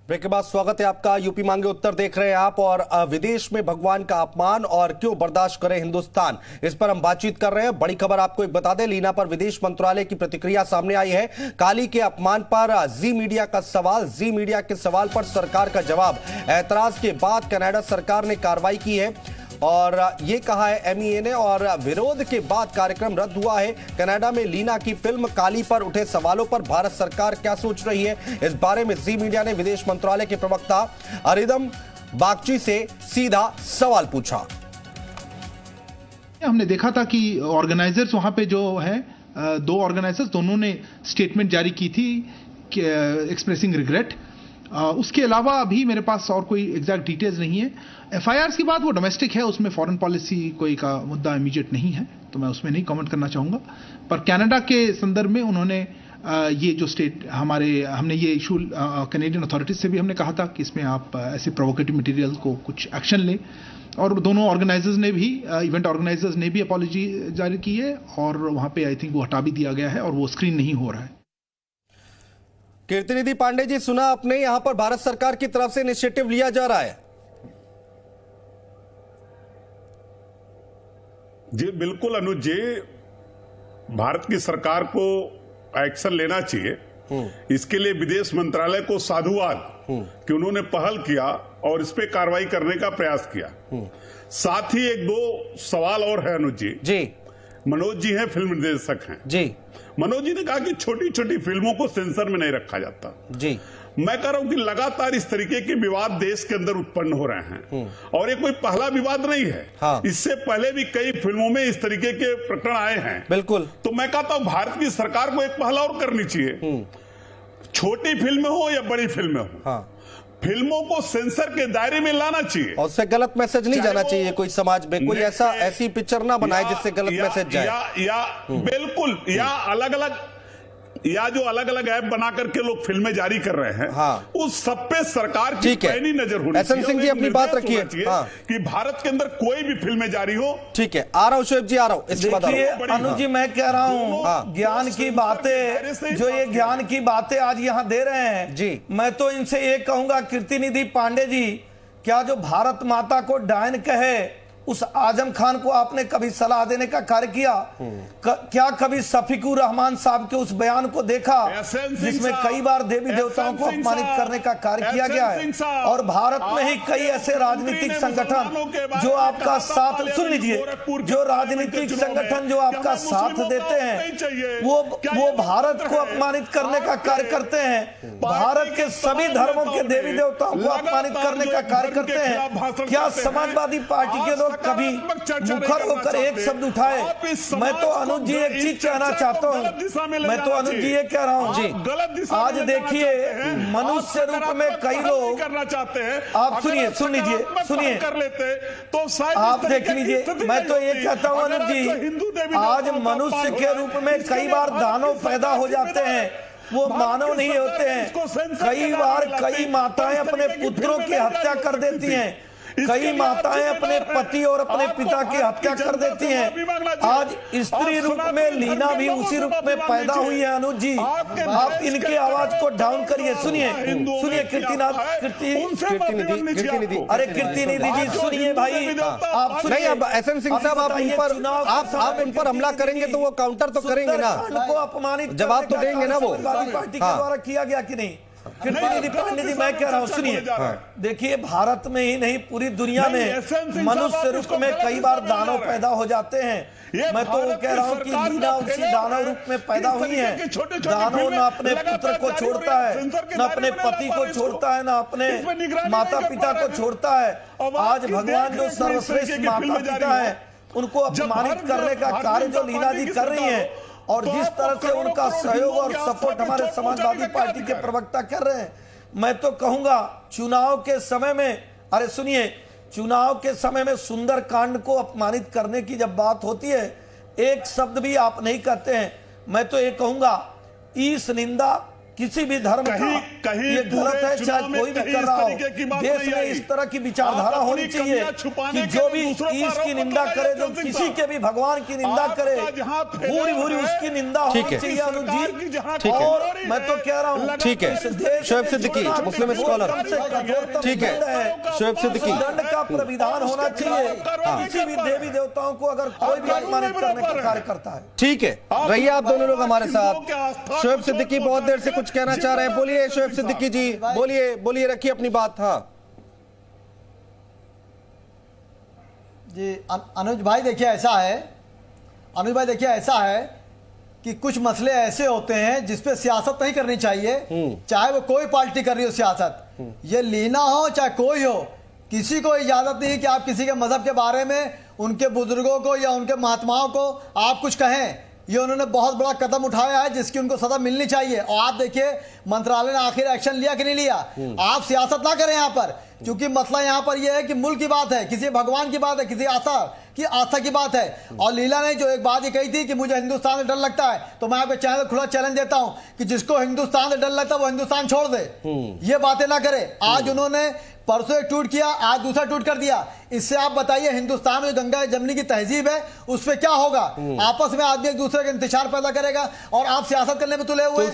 ब्रेक के बाद स्वागत है आपका। यूपी मांगे उत्तर देख रहे हैं आप। और विदेश में भगवान का अपमान और क्यों बर्दाश्त करे हिंदुस्तान, इस पर हम बातचीत कर रहे हैं। बड़ी खबर आपको एक बता दें, लीना पर विदेश मंत्रालय की प्रतिक्रिया सामने आई है। काली के अपमान पर जी मीडिया का सवाल, जी मीडिया के सवाल पर सरकार का जवाब। ऐतराज के बाद कनाडा सरकार ने कार्रवाई की है और ये कहा है एमईए ने, और विरोध के बाद कार्यक्रम रद्द हुआ है। कनाडा में लीना की फिल्म काली पर उठे सवालों पर भारत सरकार क्या सोच रही है, इस बारे में जी मीडिया ने विदेश मंत्रालय के प्रवक्ता अरिदम बागची से सीधा सवाल पूछा। हमने देखा था कि ऑर्गेनाइजर्स वहां पे जो है, दो ऑर्गेनाइजर्स, दोनों ने स्टेटमेंट जारी की थी एक्सप्रेसिंग रिग्रेट। उसके अलावा अभी मेरे पास और कोई एग्जैक्ट डिटेल्स नहीं है। एफआईआर की बात वो डोमेस्टिक है, उसमें फॉरेन पॉलिसी कोई का मुद्दा इमीडिएट नहीं है, तो मैं उसमें नहीं कमेंट करना चाहूंगा। पर कनाडा के संदर्भ में उन्होंने ये जो हमने ये इशू कैनेडियन अथॉरिटीज से भी हमने कहा था कि इसमें आप ऐसे प्रोवोकेटिव मटेरियल को कुछ एक्शन लें, और दोनों ऑर्गेनाइजर्स ने भी, इवेंट ऑर्गेनाइजर्स ने भी अपॉलॉजी जारी की है, और वहां पे आई थिंक वो हटा भी दिया गया है और वो स्क्रीन नहीं हो रहा है। कीर्तिनिधि पांडे जी, सुना आपने, यहां पर भारत सरकार की तरफ से इनिशिएटिव लिया जा रहा है। जी बिल्कुल अनुज जी, भारत की सरकार को एक्शन लेना चाहिए। इसके लिए विदेश मंत्रालय को साधुवाद कि उन्होंने पहल किया और इस पे कार्रवाई करने का प्रयास किया। साथ ही एक दो सवाल और है अनुज जी। मनोज जी हैं, फिल्म निर्देशक हैं जी। मनोज जी ने कहा कि छोटी छोटी फिल्मों को सेंसर में नहीं रखा जाता जी। मैं कह रहा हूं कि लगातार इस तरीके के विवाद देश के अंदर उत्पन्न हो रहे हैं, और ये कोई पहला विवाद नहीं है। हाँ। इससे पहले भी कई फिल्मों में इस तरीके के प्रकरण आए हैं। बिल्कुल। तो मैं कहता हूं भारत की सरकार को एक पहल और करनी चाहिए, छोटी फिल्में हो या बड़ी फिल्में हो। हाँ। फिल्मों को सेंसर के दायरे में लाना चाहिए, और उससे गलत मैसेज नहीं जाना चाहिए कोई समाज में, कोई ऐसी पिक्चर ना बनाए जिससे गलत मैसेज जाए, या बिल्कुल, या अलग अलग या जो अलग अलग ऐप बना करके लोग फिल्में जारी कर रहे हैं, हाँ। उस सब पे सरकार की पैनी नजर होनी एसएन सिंह जी अपनी बात रखिए कि भारत के अंदर कोई भी फिल्में जारी हो। ठीक है, आ रहा हूं शोएब जी, आ रहा हूं। देखिए अनुज जी, मैं कह रहा हूं ज्ञान की बातें, जो ये ज्ञान की बातें आज यहाँ दे रहे हैं जी, मैं तो इनसे ये कहूंगा, कीर्तिनिधि पांडे जी, क्या जो भारत माता को डायन कहे उस आजम खान को आपने कभी सलाह देने का कार्य किया? क्या कभी शफीकुर रहमान साहब के उस बयान को देखा जिसमें कई बार देवी देवताओं को अपमानित करने का कार्य किया गया है? और भारत में ही कई ऐसे राजनीतिक संगठन जो आपका साथ, सुन लीजिए, जो राजनीतिक संगठन जो आपका साथ देते हैं वो भारत को अपमानित करने का कार्य करते हैं, भारत के सभी धर्मों के देवी देवताओं को अपमानित करने का कार्य करते हैं। क्या समाजवादी पार्टी के लोग कभी मुखर होकर एक शब्द उठाए? मैं तो अनुज जी एक चीज कहना चाहता हूं, मैं तो अनुज जी ये कह रहा हूं जी, आज देखिए मनुष्य रूप में कई लोग करना चाहते हैं, आप सुनिए, सुन लीजिए, सुनिए, कर लेते तो आप देख लीजिए। मैं तो ये कहता हूं अनुज जी, आज मनुष्य के रूप में कई बार दानव पैदा हो जाते हैं, वो मानव नहीं होते हैं। कई बार कई माताएं अपने पुत्रों की हत्या कर देती हैं, कई माताएं अपने पति और अपने पिता की हत्या कर देती हैं। आज स्त्री रूप में लीना भी उसी रूप में पैदा हुई है। अनुज जी, आप इनके आवाज को डाउन करिए, सुनिए, सुनिए कीर्तिनिधि, अरे कीर्तिनिधि जी सुनिए भाई, आप नहीं, अब एसएन सिंह साहब आप उन पर हमला करेंगे तो वो काउंटर तो करेंगे ना, को अपमानित जवाब तो देंगे ना वो पार्टी के द्वारा किया गया कि नहीं? कीर्तिनिधि पांडे जी, मैं कह रहा हूं सुनिए, देखिए भारत में ही नहीं पूरी दुनिया में मनुष्य रूप में कई बार दानव पैदा हो जाते हैं। मैं तो कह रहा हूं कि लीना उसी दानव रूप में पैदा हुई है। दानव न अपने पुत्र को छोड़ता है, न अपने पति को छोड़ता है, न अपने माता पिता को छोड़ता है। आज भगवान जो सर्वश्रेष्ठ माता पिता है उनको अपमानित करने का कार्य जो लीना जी कर रही है, और जिस तरह से उनका सहयोग और सपोर्ट हमारे समाजवादी पार्टी के प्रवक्ता कर रहे हैं, मैं तो कहूंगा चुनाव के समय में, अरे सुनिए, चुनाव के समय में सुंदर कांड को अपमानित करने की जब बात होती है, एक शब्द भी आप नहीं कहते हैं। मैं तो ये कहूंगा इस निंदा किसी भी धर्म का ये गलत है, चाहे कोई भी कर रहा हो। देश में इस तरह की विचारधारा होनी चाहिए कि जो भी ईश की निंदा करे, जो किसी के भी भगवान की निंदा करे, पूरी पूरी उसकी निंदा होनी चाहिए अनुज जी। और मैं तो कह रहा हूँ, ठीक है, शोएब सिद्दीकी मुस्लिम स्कॉलर, ठीक है, शोएब सिद्दीकी, दंड का प्राविधान होना चाहिए किसी भी देवी देवताओं को अगर कोई भी अपमानित करने का कार्य करता है। ठीक है, रहिए आप दोनों लोग हमारे साथ। शोएब सिद्दीकी बहुत देर से कुछ कहना चाह रहे हैं, बोलिए शोएब सिद्दीकी जी, बोलिए, बोलिए, रखिए अपनी बात। हाँ जी, अनुज भाई देखिए ऐसा है, अनुज भाई देखिए ऐसा है कि कुछ मसले ऐसे होते हैं जिसपे सियासत नहीं करनी चाहिए, चाहे वो कोई पार्टी कर रही हो सियासत, ये लीना हो चाहे कोई हो, किसी को इजाजत नहीं कि आप किसी के मजहब के बारे में, उनके बुजुर्गों को या उनके महात्माओं को आप कुछ कहें। ये उन्होंने बहुत बड़ा कदम उठाया है जिसकी उनको सजा मिलनी चाहिए। और आप देखिए मंत्रालय ने आखिर एक्शन लिया कि नहीं लिया। आप सियासत ना करें यहाँ पर, क्योंकि मसला यहाँ पर यह है कि मुल्क की बात है, किसी भगवान की बात है, किसी आस्था की बात है। और लीला ने जो एक बात ये कही थी कि मुझे हिंदुस्तान से डर लगता है, तो मैं आपके चैनल खुला चैलेंज देता हूं कि जिसको हिंदुस्तान से डर लगता है वो हिंदुस्तान छोड़ दे, ये बातें ना करे। आज उन्होंने परसों एक ट्वीट किया, आज दूसरा ट्वीट कर दिया। इससे आप बताइए हिंदुस्तान में गंगा जमनी की तहजीब है उस पर क्या होगा? आपस में आदमी एक दूसरे का इंतजार पैदा करेगा और आप सियासत करने में तुले हुए।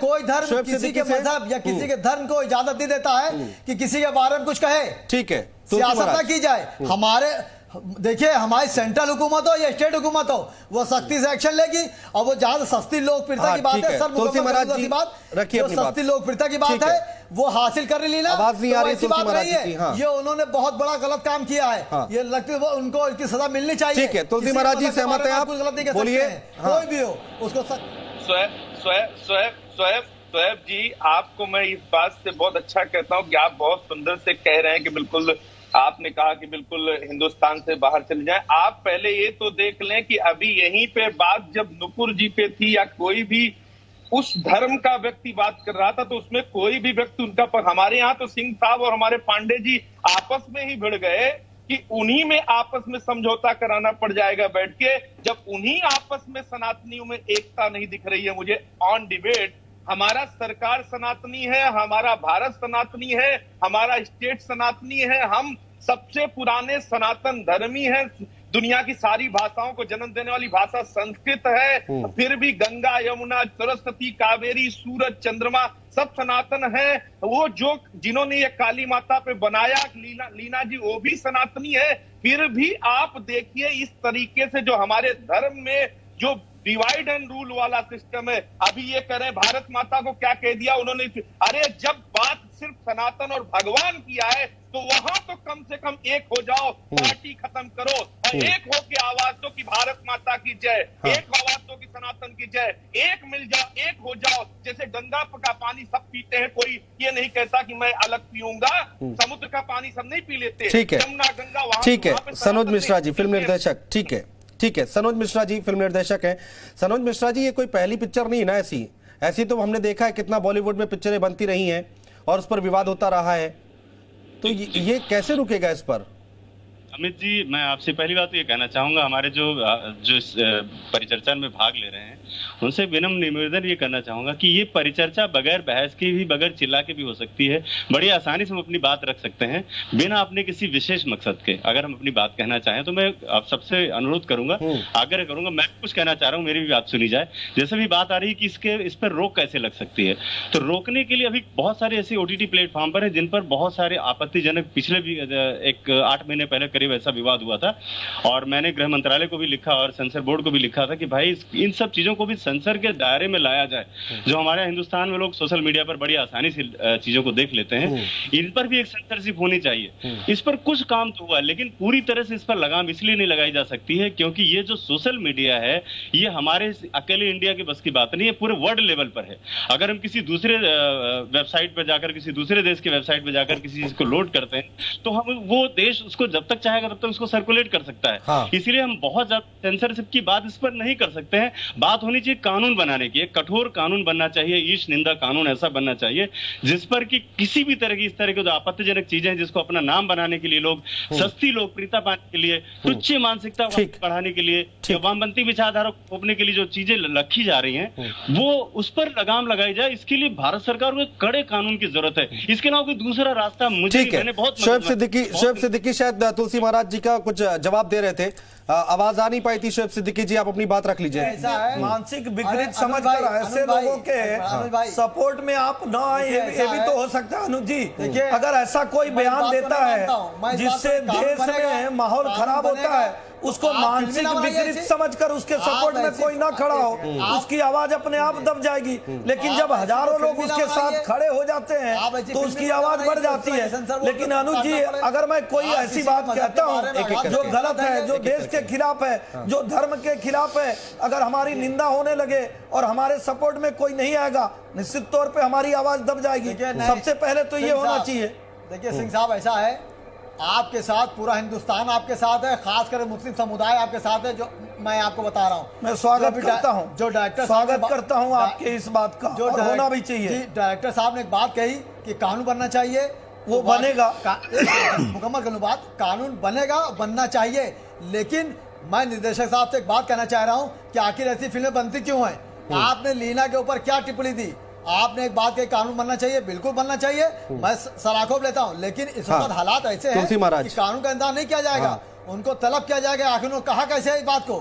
कोई धर्म किसी के मजहब या किसी के धर्म को इजाजत नहीं देता है कि किसी के बारे में कुछ कहे। ठीक है, सियासत ना की जाए। हमारे देखिए, हमारी सेंट्रल हुकूमत हो या स्टेट हुकूमत हो, वो सख्ती से एक्शन लेगी। और वो जहां सस्ती लोकप्रियता की बात है, सर सस्ती लोकप्रियता की बात है, वो हासिल कर ली ना, आवाज नहीं आ रही, ऐसी बात नहीं है। ये उन्होंने बहुत बड़ा गलत काम किया है, ये लगती है उनको इसकी सजा मिलनी चाहिए। ठीक है, तुलसी महाराज जी सहमत हैं आप? गलत नहीं कर सकते, कोई भी हो उसको। शोएब जी, आपको मैं इस बात से बहुत अच्छा कहता हूँ कि आप बहुत सुंदर से कह रहे हैं कि बिल्कुल आपने कहा कि बिल्कुल हिंदुस्तान से बाहर चले जाएं। आप पहले ये तो देख लें कि अभी यहीं पे बात जब नुपुर जी पे थी या कोई भी उस धर्म का व्यक्ति बात कर रहा था, तो उसमें कोई भी व्यक्ति उनका पर, हमारे यहाँ तो सिंह साहब और हमारे पांडे जी आपस में ही भिड़ गए कि उन्हीं में आपस में समझौता कराना पड़ जाएगा बैठ के, जब उन्हीं आपस में सनातनियों में एकता नहीं दिख रही है मुझे ऑन डिबेट। हमारा सरकार सनातनी है, हमारा भारत सनातनी है, हमारा स्टेट सनातनी है, हम सबसे पुराने सनातन धर्मी हैं। दुनिया की सारी भाषाओं को जन्म देने वाली भाषा संस्कृत है, फिर भी गंगा यमुना सरस्वती कावेरी सूरज चंद्रमा सब सनातन है। वो जो जिन्होंने ये काली माता पे बनाया लीना जी वो भी सनातनी है। फिर भी आप देखिए इस तरीके से जो हमारे धर्म में जो डिवाइड एंड रूल वाला सिस्टम है, अभी ये कह रहे हैं भारत माता को क्या कह दिया उन्होंने। अरे जब बात सिर्फ सनातन और भगवान किया है तो वहां तो कम से कम एक हो जाओ, पार्टी खत्म करो और एक हो के आवाज दो कि भारत माता की जय, एक आवाज दो कि सनातन की जय, एक मिल जाओ, एक हो जाओ। जैसे गंगा का पानी सब पीते हैं, कोई ये नहीं कहता कि मैं अलग पीऊंगा, समुद्र का पानी सब नहीं पी लेते। ठीक है, यमुना गंगा वहां, ठीक है। सनोज मिश्रा जी फिल्म निर्देशक, ठीक है, ठीक है। सनोज मिश्रा जी फिल्म निर्देशक हैं। सनोज मिश्रा जी, ये कोई पहली पिक्चर नहीं है ना ऐसी तो हमने देखा है कितना बॉलीवुड में पिक्चरें बनती रही हैं और उस पर विवाद होता रहा है, तो ये कैसे रुकेगा इस पर? अमित जी, मैं आपसे पहली बात तो ये कहना चाहूंगा, हमारे जो इस परिचर्चा में भाग ले रहे हैं उनसे विनम्र निवेदन ये करना चाहूंगा कि ये परिचर्चा बगैर बहस के भी, बगैर चिल्ला के भी हो सकती है। बड़ी आसानी से हम अपनी बात रख सकते हैं बिना अपने किसी विशेष मकसद के। अगर हम अपनी बात कहना चाहें तो मैं आप सबसे अनुरोध करूंगा, आग्रह करूंगा, मैं कुछ कहना चाह रहा हूँ, मेरी भी बात सुनी जाए। जैसे भी बात आ रही है कि इस पर रोक कैसे लग सकती है, तो रोकने के लिए अभी बहुत सारे ऐसे OTT प्लेटफॉर्म पर है जिन पर बहुत सारे आपत्तिजनक, पिछले भी एक 8 महीने पहले करीब ऐसा विवाद हुआ था और मैंने गृह मंत्रालय को भी लिखा और सेंसर बोर्ड को भी लिखा था कि भाई इन सब चीजों को भी सेंसर के दायरे में लाया जाए। जो हमारे हिंदुस्तान में लोग सोशल मीडिया पर बड़ी आसानी से चीजों को देख लेते हैं, इन पर भी एक सेंसरशिप होनी चाहिए। इस पर कुछ काम तो हुआ, लेकिन पूरी तरह से इस पर लगाम इसलिए नहीं लगाई जा सकती है क्योंकि ये जो सोशल मीडिया है ये हमारे अकेले इंडिया के बस की बात नहीं है, पूरे वर्ल्ड लेवल पर है। अगर हम किसी दूसरे वेबसाइट पर जाकर, किसी दूसरे देश के वेबसाइट पर जाकर किसी चीज को लोड करते हैं तो हम वो देश उसको जब तक चाहेगा तब तक उसको सर्कुलेट कर सकता है। हाँ। इसलिए हम बहुत ज्यादा सेंसरशिप की बात इस पर नहीं कर सकते हैं। बात होनी चाहिए कानून बनाने की, एक कठोर कानून बनना चाहिए, ईश निंदा कानून ऐसा बनना चाहिए जिस पर कि किसी भी तरह की इस तरह की जो आपत्तिजनक चीजें हैं जिसको अपना नाम बनाने के लिए लोग, सस्ती लोकप्रियता पाने के लिए, तुच्छ मानसिकता बढ़ाने के लिए, वामपंथी विचारधारा को थोपने के लिए जो चीजें रखी जा रही हैं वो उस पर लगाम लगाई जाए। इसके लिए भारत सरकार को एक कड़े कानून की जरूरत है। इसके अलावा कोई दूसरा रास्ता मैंने बहुत शोएब सिद्दीकी शायद तुलसी महाराज जी का कुछ जवाब दे रहे थे, आवाज आ नहीं पाई थी। शोएब सिद्दीकी जी आप अपनी बात रख लीजिए। मानसिक विकृत समझकर ऐसे लोगों के सपोर्ट में आप ना आए, ये भी तो हो सकता है। अनुज जी, अगर ऐसा कोई बयान देता है जिससे देश में माहौल खराब होता है, उसको मानसिक विकृत समझकर उसके सपोर्ट में कोई ना खड़ा हो, उसकी आवाज अपने आप दब जाएगी। लेकिन जब हजारों लोग उसके साथ खड़े हो जाते हैं तो उसकी आवाज बढ़ जाती है। लेकिन अनुज जी, अगर मैं कोई ऐसी बात कहता हूं जो गलत है, जो देश के खिलाफ है, जो धर्म के खिलाफ है, अगर हमारी निंदा होने लगे और हमारे सपोर्ट में कोई नहीं आएगा, निश्चित तौर पे हमारी आवाज दब जाएगी। सबसे पहले तो ये होना चाहिए। देखिए सिंह साहब, ऐसा है, आपके साथ पूरा हिंदुस्तान आपके साथ है, खासकर मुस्लिम समुदाय आपके साथ है। जो मैं आपको बता रहा हूँ, मैं स्वागत करता हूँ, जो डायरेक्टर स्वागत करता हूँ आपके इस बात का, जो होना भी चाहिए। डायरेक्टर साहब ने एक बात कही कि कानून बनना चाहिए, वो बनेगा। मुकम्मल करूँ बात, कानून बनेगा, बनना चाहिए। लेकिन मैं निर्देशक साहब से एक बात कहना चाह रहा हूँ कि आखिर ऐसी फिल्में बनती क्यों हैं? आपने लीना के ऊपर क्या टिप्पणी दी? आपने एक बात कही, कानून बनना चाहिए, बिल्कुल बनना चाहिए, मैं सराखों लेता हूं। लेकिन इस वक्त हालात ऐसे हैं कि कानून का इंतजाम नहीं किया जाएगा, उनको तलब किया जाएगा। आखिर उन्होंने कहा कैसे है इस बात को?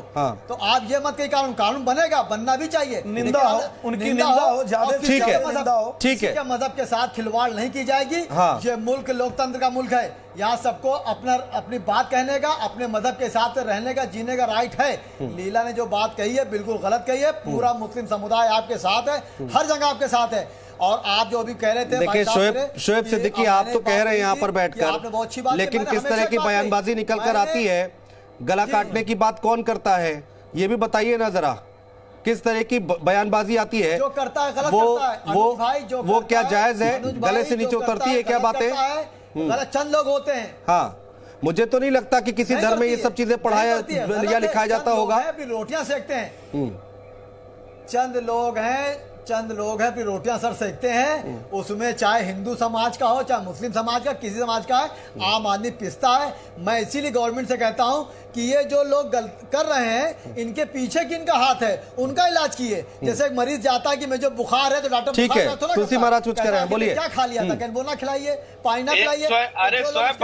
तो आप ये मत कहिए कानून बनेगा, बनना भी चाहिए, निंदा हो, उनकी निंदा हो, ज्यादा ठीक है, ठीक है, मजहब के साथ खिलवाड़ नहीं की जाएगी। ये मुल्क लोकतंत्र का मुल्क है, यहाँ सबको अपनी बात कहने का, अपने मजहब के हिसाब से रहने का, जीने का राइट है। लीला ने जो बात कही है बिल्कुल गलत कही है। पूरा मुस्लिम समुदाय आपके साथ है, हर जगह आपके साथ है। और आप जो अभी कह रहे थे, देखिए शोएब सिद्दीकी, आप तो कह रहे हैं यहाँ पर बैठकर, लेकिन किस तरह की बयानबाजी निकल कर आती है, गला काटने की बात कौन करता है ये भी बताइए ना जरा। किस तरह की बयानबाजी आती है, जो करता है गलत करता है। वो क्या जायज है? गले से नीचे उतरती है क्या बातें? गलत चंद लोग होते हैं। हाँ, मुझे तो नहीं लगता कि किसी धर्म में ये सब चीजें पढ़ाया या लिखाया जाता होगा। रोटियां सेकते हैं, चंद लोग हैं, चंद लोग हैं फिर रोटियां सर सेकते हैं, उसमें चाहे हिंदू समाज का हो चाहे मुस्लिम समाज का, किसी समाज का है, आम आदमी पिसता है। मैं इसीलिए गवर्नमेंट से कहता हूं कि ये जो लोग गलत कर रहे हैं इनके पीछे किनका हाथ है, उनका इलाज कीजिए। जैसे एक मरीज जाता है कि मैं जो बुखार है तो डॉक्टर ठीक है, तुलसी महाराज कुछ कह रहे हैं, बोलिए। क्या खा लिया था, कैनबोना खिलाइए, पानी ना खिलाइए। अरे शोएब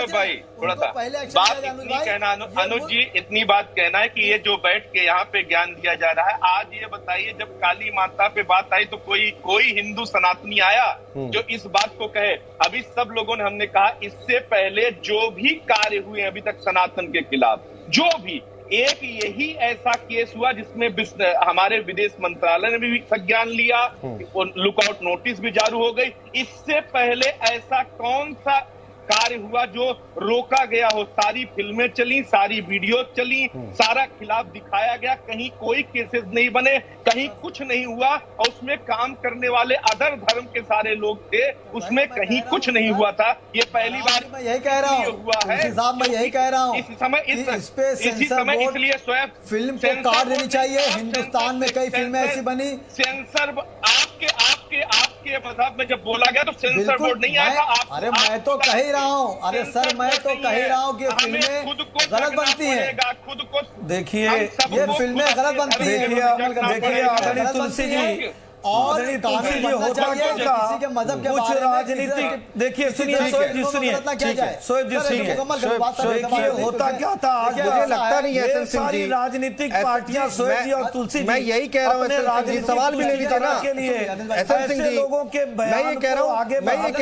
भाई थोड़ा सा बात इतनी कहना, अनुज जी इतनी बात कहना है कि ये जो बैठ के यहाँ पे ज्ञान दिया जा रहा है, आज ये बताइए जब काली माता पे बात आई तो कोई हिंदू सनातनी आया जो इस बात को कहे? अभी सब लोगों ने, हमने कहा इससे पहले जो भी कार्य हुए अभी तक सनातन के खिलाफ, जो भी, एक यही ऐसा केस हुआ जिसमें हमारे विदेश मंत्रालय ने भी संज्ञान लिया, लुकआउट नोटिस भी जारी हो गई। इससे पहले ऐसा कौन सा कार्य हुआ जो रोका गया हो? सारी फिल्में चली, सारी वीडियो चली, सारा खिलाफ दिखाया गया, कहीं कोई केसेस नहीं बने, कहीं कुछ नहीं हुआ, और उसमें काम करने वाले अदर धर्म के सारे लोग थे, उसमें कहीं कुछ नहीं हुआ था। ये पहली बार मैं यही कह रहा हूँ हुआ है। मैं यही कह रहा हूँ इस समय इसलिए स्वयं फिल्म को काट देनी चाहिए। हिंदुस्तान में कई फिल्में ऐसी बनी, सेंसर आपके मजहब में जब बोला गया तो सेंसर बोर्ड नहीं आया था। अरे मैं तो कह ही रहा हूँ, अरे सर मैं तो कह ही रहा हूँ कि फिल्में गलत बनती हैं। खुद को देखिए ये फिल्में गलत बनती हैं। देखिए आदरणीय तुलसी जी, और तुलसी जी होता क्या था, किसी के मजहब के कुछ राजनीतिक, देखिए सुनिए शोएब जी, सुनिए, शोएब जी सुनिए, देखिए होता क्या था, आज मुझे लगता नहीं है सारी राजनीतिक पार्टियां, शोएब जी और तुलसी जी, मैं यही कह रहा हूँ, राजनीतिक सवाल भी ले लीजिए ना के लिए ऐसे लोगों के, मैं ये कह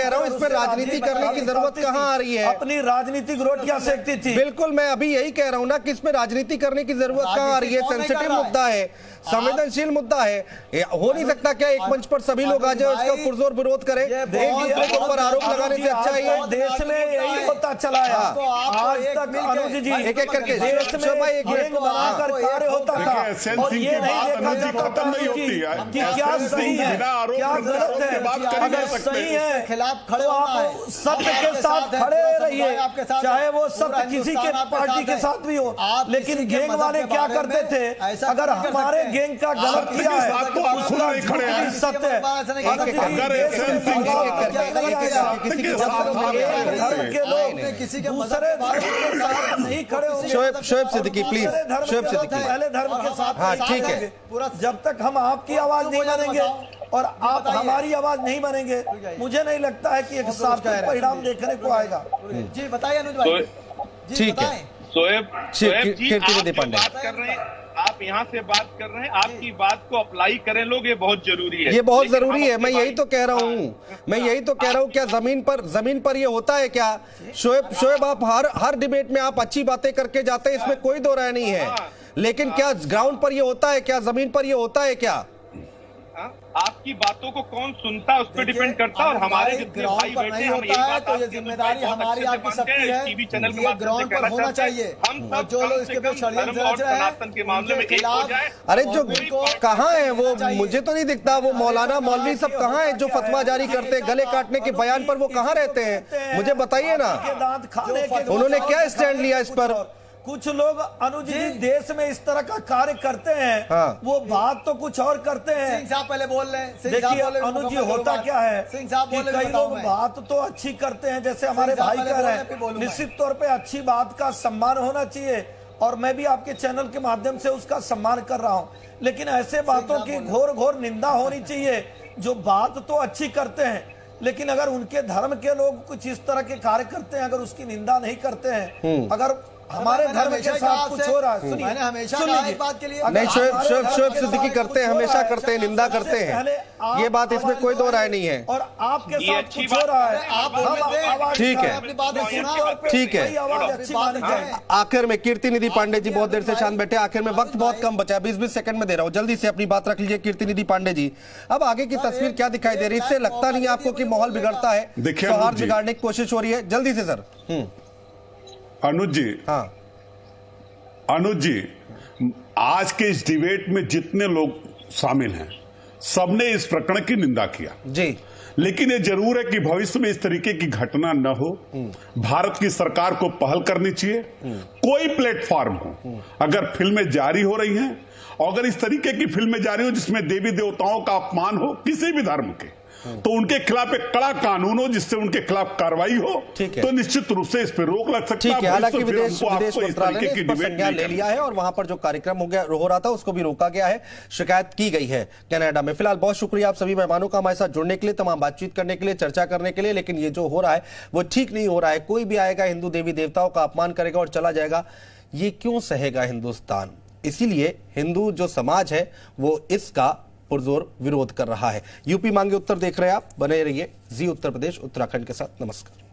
रहा हूँ इसमें राजनीति करने की जरूरत कहाँ आ रही है? अपनी राजनीतिक रोटियां सेकती थी। बिल्कुल, मैं अभी यही कह रहा हूँ ना कि इसमें राजनीति करने की जरूरत कहाँ आ रही है? सेंसिटिव मुद्दा है, संवेदनशील मुद्दा है, हो नहीं सकता क्या एक मंच पर सभी लोग आ जाए उसका पुरजोर विरोध करें? एक दूसरे के ऊपर आरोप लगाने से अच्छा है देश में यही होता चला है आज तक। अनुज जी एक एक करके देश में गैंग बनाकर कार्य होता था और ये नहीं देखा जाता था कि क्या सही है क्या गलत है। अगर सही है खिलाफ खड़े तो आप सत्य के साथ खड़े रहिए, चाहे वो सत्य किसी के पार्टी के साथ भी हो। लेकिन गैंग वाले क्या करते थे, अगर हमारे गैंग का गलत किया है तो उसका सत्य है। किसी के दूसरे धर्म के साथ नहीं खड़े होंगे। शोएब सिद्दीकी प्लीज, शोएब सिद्दीकी पहले धर्म के साथ, हाँ ठीक है, जब तक हम आपकी आवाज नहीं बनेंगे और आप हमारी आवाज नहीं बनेंगे, मुझे नहीं लगता है कि एक सार्थक परिणाम देखने को आएगा। जी बताइए अनुज भाई। ठीक है, शोएब जी बात कर रहे हैं, आप यहाँ से बात कर रहे हैं, आपकी बात को अप्लाई करें लोग, ये बहुत जरूरी है। ये बहुत जरूरी है, मैं यही तो कह रहा हूँ, मैं यही तो कह रहा हूँ। क्या जमीन पर ये होता है क्या? शोएब आप हर डिबेट में आप अच्छी बातें करके जाते हैं, इसमें कोई दो राय नहीं है, लेकिन क्या ग्राउंड पर ये होता है क्या? जमीन पर ये होता है क्या? आपकी बातों को कौन सुनता है उस पर डिपेंड करता है। और हमारे जितने भाई बैठे हैं, हम यही बात तो ये जिम्मेदारी हमारी आपकी सबकी है, टीवी चैनल ये ग्राउंड पर होना चाहिए। हम सब जो लोग इसके धर्म और सनातन के मामले में एक हो जाए। अरे जो कहाँ है वो, मुझे तो नहीं दिखता वो मौलाना मौलवी सब कहाँ है जो फतवा जारी करते हैं गले काटने के बयान पर? वो कहाँ रहते हैं, मुझे बताइए ना। उन्होंने क्या स्टैंड लिया इस पर? कुछ लोग अनुज जी देश में इस तरह का कार्य करते हैं, हाँ। वो बात तो कुछ और करते हैं। सिंह साहब पहले बोल रहे हैं। देखिए अनुज जी होता क्या है कि कई लोग बात तो अच्छी करते हैं, जैसे हमारे भाई कह रहे हैं, निश्चित तौर पे अच्छी बात का सम्मान होना चाहिए और मैं भी आपके चैनल के माध्यम से उसका सम्मान कर रहा हूँ। लेकिन ऐसे बातों की घोर निंदा होनी चाहिए जो बात तो अच्छी करते हैं, लेकिन अगर उनके धर्म के लोग कुछ इस तरह के कार्य करते हैं, अगर उसकी निंदा नहीं करते हैं, अगर हमारे धर्म के साथ कुछ हो रहा है, मैंने हमेशा कहा इस बात के लिए नहीं, शोएब सिद्दीकी करते हैं, हमेशा करते हैं, निंदा करते हैं, ये बात इसमें कोई दो राय नहीं है। और आपके साथ कुछ हो रहा है, आप ठीक है, ठीक है। अच्छी मानी जाए। आखिर में कीर्ति निधि पांडे जी बहुत देर से शांत बैठे, आखिर में वक्त बहुत कम बचा है, 20-20 सेकंड में दे रहा हूँ, जल्दी से अपनी बात रख लीजिए कीर्ति निधि पांडे जी। अब आगे की तस्वीर क्या दिखाई दे रही है? इससे लगता नहीं है आपको कि माहौल बिगड़ता है, सौहार्द बिगाड़ने की कोशिश हो रही है? जल्दी से सर। अनुज जी, हाँ अनुज जी, आज के इस डिबेट में जितने लोग शामिल हैं सबने इस प्रकरण की निंदा किया जी, लेकिन ये जरूर है कि भविष्य में इस तरीके की घटना न हो। भारत की सरकार को पहल करनी चाहिए। कोई प्लेटफॉर्म हो, अगर फिल्में जारी हो रही हैं, अगर इस तरीके की फिल्में जारी हो जिसमें देवी देवताओं का अपमान हो किसी भी धर्म के, तो उनके खिलाफ एक कड़ा कानून हो जिससे उनके खिलाफ कार्रवाई हो, तो निश्चित रूप से इस पर रोक लग सकती है। हालांकि विदेश मंत्रालय ने इस पर संज्ञान ले लिया है और वहां पर जो कार्यक्रम हो रहा था उसको भी रोका गया है, शिकायत की गई है कनाडा में। फिलहाल बहुत शुक्रिया आप सभी मेहमानों का हमारे साथ जुड़ने के लिए, तमाम बातचीत करने के लिए, चर्चा करने के लिए। लेकिन ये जो हो रहा है वो ठीक नहीं हो रहा है। कोई भी आएगा, हिंदू देवी देवताओं का अपमान करेगा और चला जाएगा, ये क्यों सहेगा हिंदुस्तान? इसीलिए हिंदू जो समाज है वो इसका पुरजोर विरोध कर रहा है। यूपी मांगे उत्तर देख रहे हैं आप, बने रहिए जी उत्तर प्रदेश उत्तराखंड के साथ। नमस्कार।